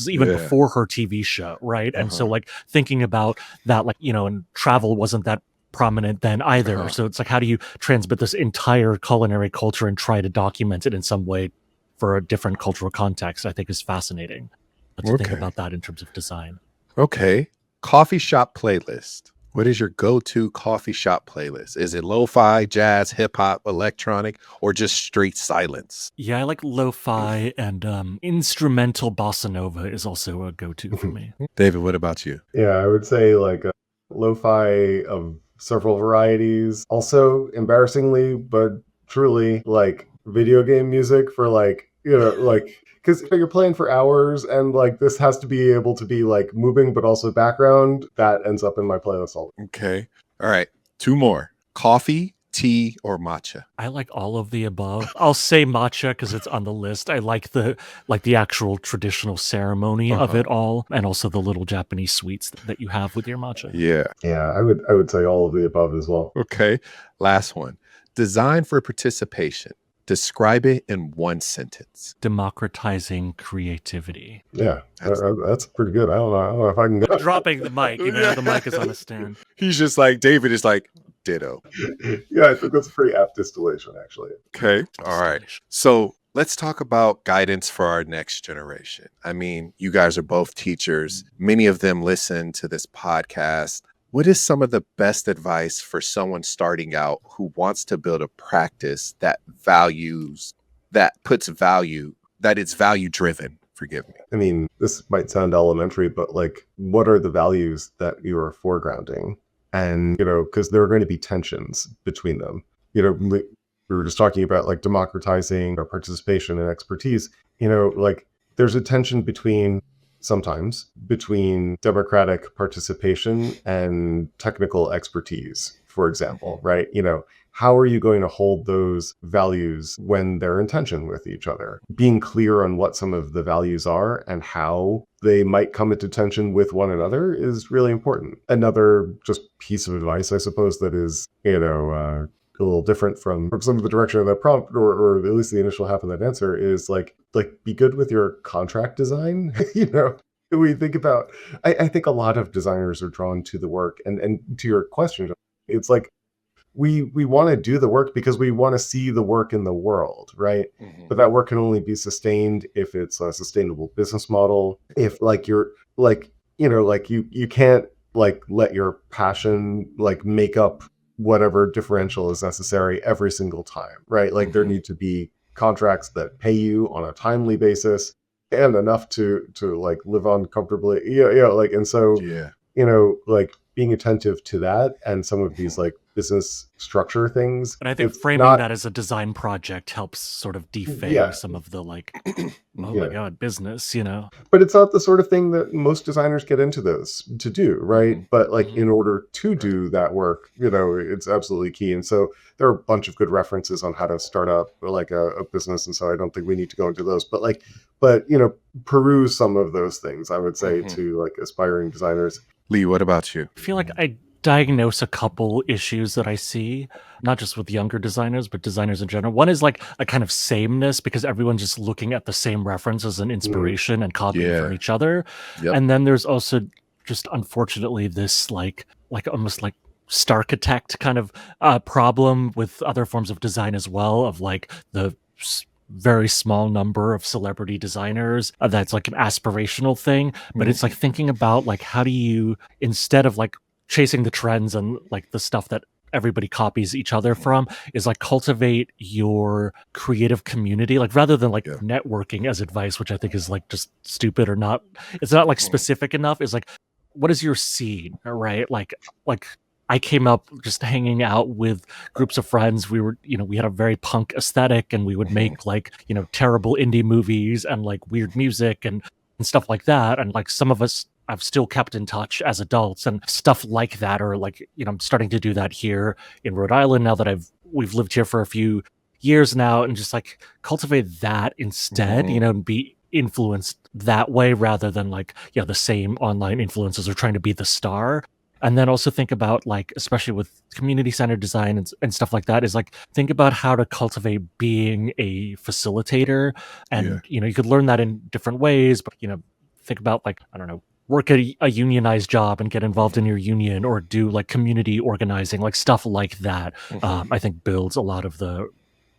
even before her TV show, right? And so like thinking about that, like, and travel wasn't that prominent then either. So it's like, how do you transmit this entire culinary culture and try to document it in some way for a different cultural context? I think is fascinating to think about that in terms of design. Okay. Coffee shop playlist. What is your go-to coffee shop playlist? Is it lo-fi, jazz, hip-hop, electronic, or just straight silence? Yeah, I like lo-fi, and instrumental bossa nova is also a go-to for me. David, what about you? Yeah, I would say like lo-fi of several varieties. Also, embarrassingly, but truly, like video game music for like, like, because you're playing for hours and like this has to be able to be like moving, but also background, that ends up in my playlist all. Okay. All right. 2 more. Coffee, tea, or matcha? I like all of the above. I'll say matcha because it's on the list. I like the actual traditional ceremony of it all, and also the little Japanese sweets that you have with your matcha. Yeah, I would say all of the above as well. Okay. Last one. Design for participation. Describe it in 1 sentence. Democratizing creativity. Yeah, that's pretty good. I don't know if I can go. Dropping the mic, the mic is on a stand. He's just like, David is like, ditto. Yeah, I think that's a pretty apt distillation, actually. Okay. All right. So let's talk about guidance for our next generation. I mean, you guys are both teachers. Many of them listen to this podcast. What is some of the best advice for someone starting out who wants to build a practice that is value driven? Forgive me. I mean, this might sound elementary, but like, what are the values that you are foregrounding? And, because there are going to be tensions between them. We were just talking about like democratizing our participation and expertise, like there's a tension sometimes between democratic participation and technical expertise, for example, right? How are you going to hold those values when they're in tension with each other? Being clear on what some of the values are and how they might come into tension with one another is really important. Another just piece of advice, I suppose, that is, a little different from some of the direction of that prompt, or at least the initial half of that answer, is like be good with your contract design. We think about, I think a lot of designers are drawn to the work, and to your question, it's like we want to do the work because we want to see the work in the world, right? But that work can only be sustained if it's a sustainable business model. If like you're like, you can't like let your passion like make up whatever differential is necessary every single time, right? Like there need to be contracts that pay you on a timely basis and enough to like live on comfortably. Like, and so, like being attentive to that and some of these like business structure things. And I think It's framing not, that as a design project helps sort of defang yeah, some of the like, oh my yeah. God, business, you know? But it's not the sort of thing that most designers get into this to do, right? Hmm. But like Mhm. in order to Right. do that work, it's absolutely key. And so there are a bunch of good references on how to start up like a business. And so I don't think we need to go into those. But peruse some of those things, I would say, Hmm. to like aspiring designers. Lee, what about you? I feel like I diagnose a couple issues that I see, not just with younger designers, but designers in general. One is like a kind of sameness because everyone's just looking at the same references and Mm, inspiration and copying from Yeah. each other. Yep. And then there's also just unfortunately this like almost like starchitect kind of problem with other forms of design as well, of like the very small number of celebrity designers, that's like an aspirational thing, but it's like Hmm. thinking about like how do you, instead of like chasing the trends and like the stuff that everybody copies each other from, is like cultivate your creative community, like rather than like Yeah. networking as advice, which I think is like just stupid or not, it's not like Mhm. specific enough. Is like, what is your scene, right? Like I came up just hanging out with groups of friends. We were, we had a very punk aesthetic, and we would Mhm. make like, terrible indie movies and like weird music and stuff like that. And like some of us I've still kept in touch as adults and stuff like that. Or like, I'm starting to do that here in Rhode Island now that we've lived here for a few years now, and just like cultivate that instead, Mhm. and be influenced that way rather than like, the same online influencers are trying to be the star. And then also think about like, especially with community centered design and stuff like that, is like think about how to cultivate being a facilitator. Yeah. And you could learn that in different ways, but think about like, I don't know, work a unionized job and get involved in your union, or do like community organizing, like stuff like that. Mhm. I think builds a lot of the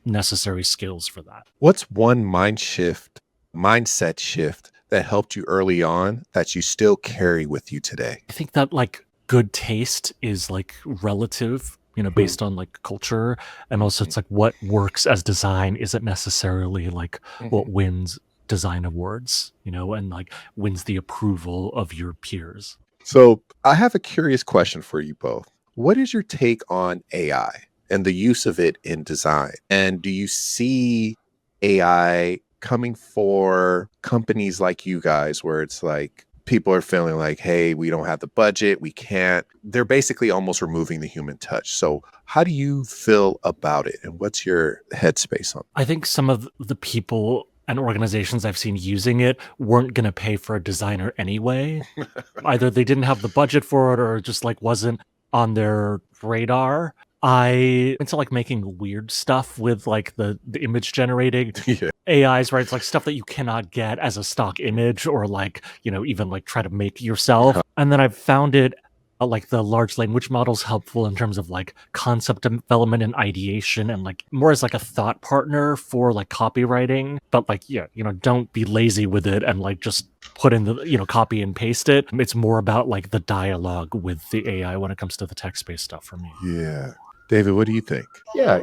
necessary skills for that. What's one mindset shift that helped you early on that you still carry with you today? I think that like good taste is like relative, mm, based on like culture. And also Mhm. it's like what works as design isn't necessarily like Mhm. what wins design awards, and like wins the approval of your peers. So, I have a curious question for you both. What is your take on AI and the use of it in design? And do you see AI coming for companies like you guys where it's like people are feeling like, hey, we don't have the budget, we can't. They're basically almost removing the human touch. So, how do you feel about it? And what's your headspace on I think some of the people and organizations I've seen using it weren't going to pay for a designer anyway. it? Either they didn't have the budget for it, or it just like wasn't on their radar. I into like making weird stuff with like the image generating Yeah. AIs, right? It's like stuff that you cannot get as a stock image, or like, even like try to make yourself. And then I've found it, like the large language models, helpful in terms of like concept development and ideation, and like more as like a thought partner for like copywriting. But like, yeah, don't be lazy with it and like just put in the, copy and paste it. It's more about like the dialogue with the AI when it comes to the text-based stuff for me. Yeah. David, what do you think? yeah,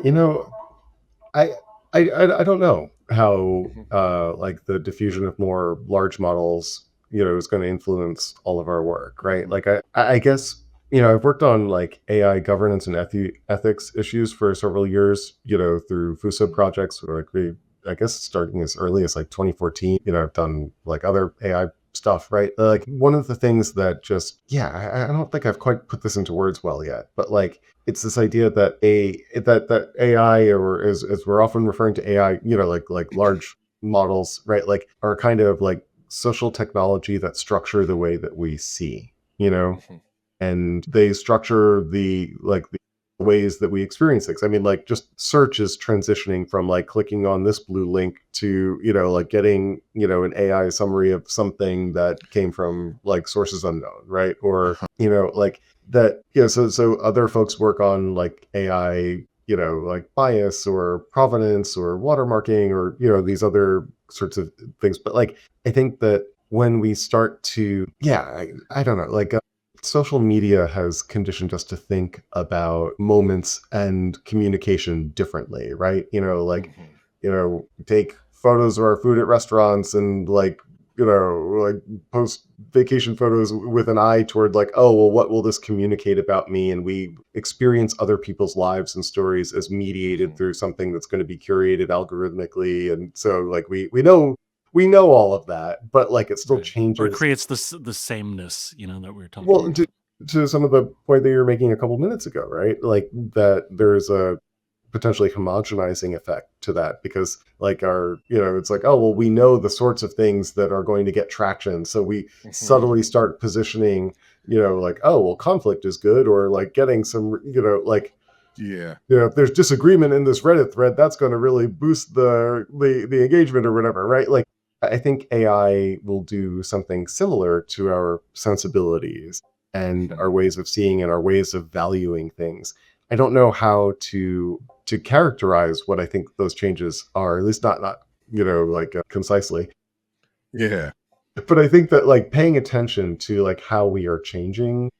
I, I don't know how Mhm. like the diffusion of more large models is going to influence all of our work, right? Mhm. Like I guess I've worked on like AI governance and ethics issues for several years, through Foossa projects, or like I guess starting as early as like 2014. I've done like other AI stuff, right? Like one of the things that just, yeah, I don't think I've quite put this into words well yet, but like it's this idea that that AI, or as we're often referring to AI, like large models, right? Like are kind of like social technology that structure the way that we see, Mhm. and they structure the ways that we experience things. I mean, like just search is transitioning from like clicking on this blue link to like getting an AI summary of something that came from like sources unknown, right? Or like that. Yeah, so other folks work on like AI, like bias or provenance or watermarking, or these other sorts of things. But like I think that when we start to, yeah, I don't know, like social media has conditioned us to think about moments and communication differently, right? Like Mhm. take photos of our food at restaurants and like like post vacation photos with an eye toward like, oh, well, what will this communicate about me? And we experience other people's lives and stories as mediated through something that's going to be curated algorithmically. And so like we know all of that, but like it still Right. Or it changes. creates the sameness, that we were talking Well, about. to some of the point that you were making a couple minutes ago, right? Like that there's a potentially homogenizing effect to that because like it's like, oh, well, we know the sorts of things that are going to get traction. So we subtly start positioning, like, oh, well, conflict is good, or like getting some, like, Yeah. if there's disagreement in this Reddit thread, that's going to really boost the engagement or whatever, right? Like, I think AI will do something similar to our sensibilities and our ways of seeing and our ways of valuing things. I don't know how to characterize what I think those changes are, at least not like concisely. Yeah. But I think that like paying attention to like how we are changing,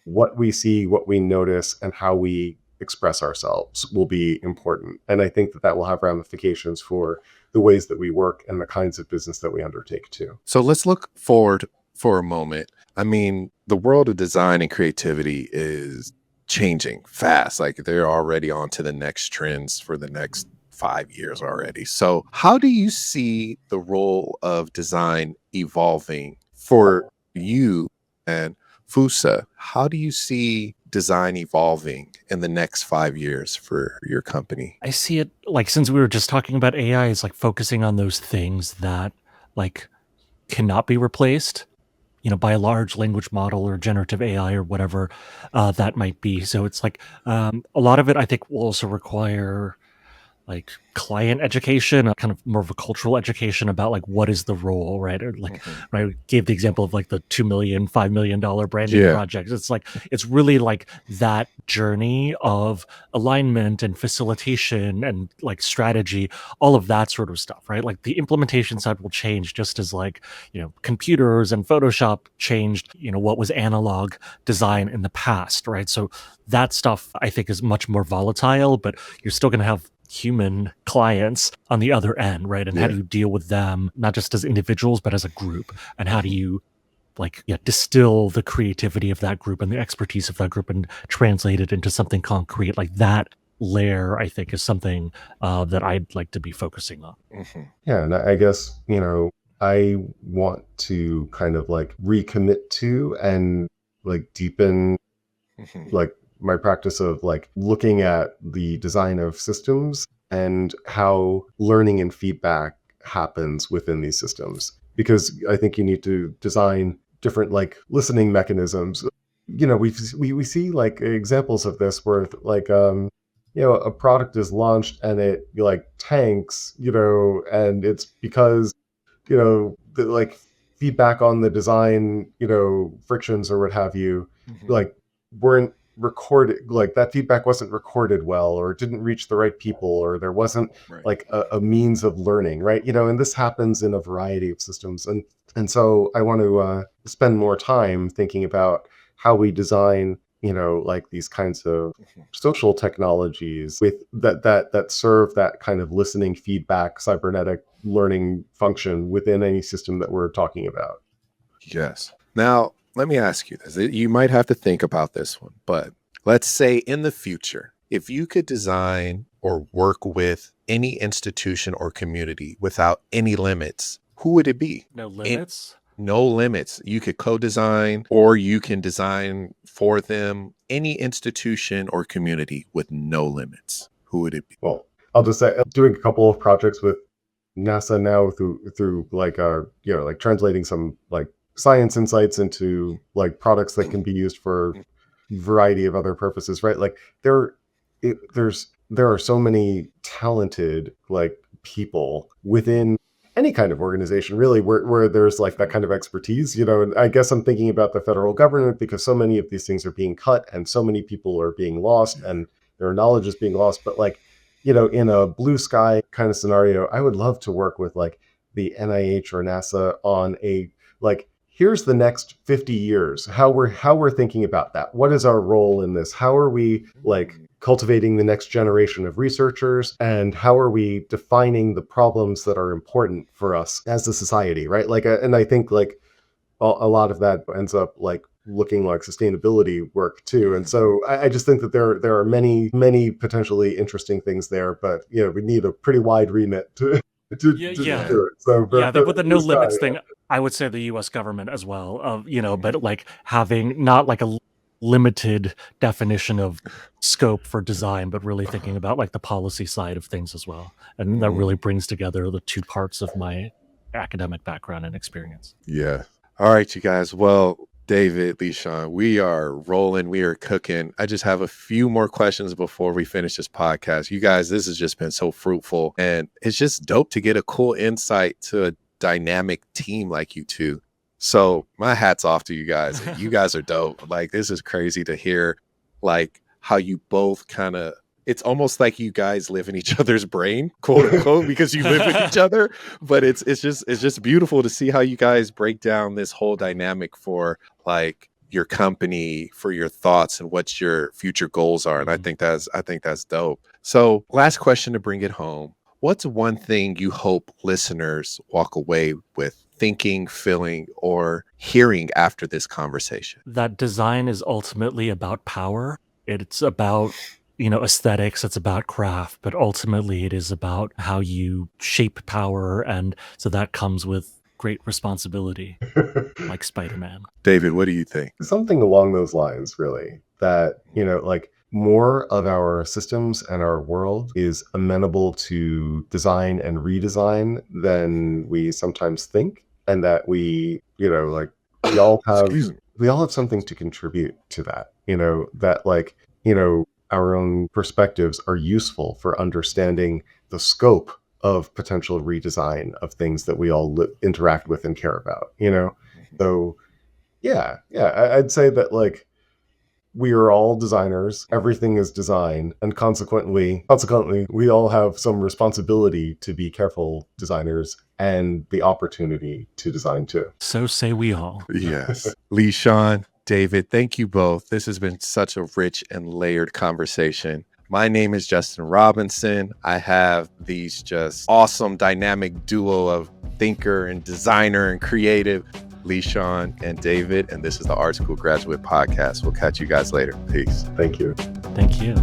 what we see, what we notice, and how we express ourselves will be important. And I think that that will have ramifications for the ways that we work and the kinds of business that we undertake too. So let's look forward for a moment. I mean, the world of design and creativity is changing fast. Like they're already on to the next trends for the next 5 years already. So, how do you see the role of design evolving for you and Fusa? How do you see design evolving in the next 5 years for your company? I see it like since we were just talking about AI, is like focusing on those things that like cannot be replaced, by a large language model or generative AI or whatever that might be. So it's like a lot of it, I think, will also require like client education, kind of more of a cultural education about like what is the role, right? Or like I gave the example of like the $2 million, $5 million branding Yeah. projects. It's like it's really like that journey of alignment and facilitation and like strategy, all of that sort of stuff, right? Like the implementation side will change just as like, computers and Photoshop changed, what was analog design in the past, right? So that stuff I think is much more volatile, but you're still going to have human clients on the other end, right? And how do Yeah. you deal with them, not just as individuals, but as a group? And how do you distill the creativity of that group and the expertise of that group and translate it into something concrete? Like that layer, I think, is something that I'd like to be focusing on. Yeah, and I guess, I want to kind of like recommit to and like deepen like my practice of like looking at the design of systems and how learning and feedback happens within these systems, because I think you need to design different like listening mechanisms. We see like examples of this where like a product is launched and it like tanks, and it's because the like feedback on the design, frictions or what have you, like weren't recorded, like that feedback wasn't recorded well, or it didn't reach the right people, or there wasn't Right. like a means of learning, right? And this happens in a variety of systems. And so I want to spend more time thinking about how we design, like these kinds of social technologies with that serve that kind of listening feedback cybernetic learning function within any system that we're talking about. Yes. Now, let me ask you this. You might have to think about this one, but let's say in the future, if you could design or work with any institution or community without any limits, who would it be? No limits? No limits. You could co-design or you can design for them, any institution or community with no limits. Who would it be? Well, I'll just say I'm doing a couple of projects with NASA now through like like translating some like science insights into like products that can be used for variety of other purposes, right? Like there are so many talented like people within any kind of organization really where there's like that kind of expertise, and I guess I'm thinking about the federal government because so many of these things are being cut and so many people are being lost and their knowledge is being lost. But like, in a blue sky kind of scenario, I would love to work with like the NIH or NASA on a like, here's the next 50 years, how we're thinking about that. What is our role in this? How are we like cultivating the next generation of researchers, and how are we defining the problems that are important for us as a society, right? And I think like a lot of that ends up like looking like sustainability work too. And so I just think that there are many potentially interesting things there, but we need a pretty wide remit to Yeah. do it. So With the no blue sky, limits thing, I would say the US government as well, but like having not like a limited definition of scope for design, but really thinking about like the policy side of things as well. And that really brings together the two parts of my academic background and experience. Yeah. All right, you guys. Well, David, Lishan, we are rolling. We are cooking. I just have a few more questions before we finish this podcast. You guys, this has just been so fruitful, and it's just dope to get a cool insight to a dynamic team like you two. So my hat's off to you guys. You guys are dope. Like, this is crazy to hear, like, how you both kind of, it's almost like you guys live in each other's brain, quote unquote, because you live with each other. But it's just beautiful to see how you guys break down this whole dynamic for like your company, for your thoughts and what your future goals are. And I think that's dope. So last question to bring it home. What's one thing you hope listeners walk away with thinking, feeling, or hearing after this conversation? That design is ultimately about power. It's about aesthetics, it's about craft, but ultimately it is about how you shape power. And so that comes with great responsibility, like Spider-Man. David, what do you think? Something along those lines, really, that, like more of our systems and our world is amenable to design and redesign than we sometimes think. And that we all have, we all have something to contribute to that, that like, our own perspectives are useful for understanding the scope of potential redesign of things that we all interact with and care about, So I'd say that like we are all designers, everything is design, and consequently, we all have some responsibility to be careful designers and the opportunity to design too. So say we all. Yes. Lishan, David, thank you both. This has been such a rich and layered conversation. My name is Justin Robinson. I have these just awesome dynamic duo of thinker and designer and creative, Lishan and David, and this is the Art School Graduate Podcast. We'll catch you guys later. Peace. Thank you. Thank you.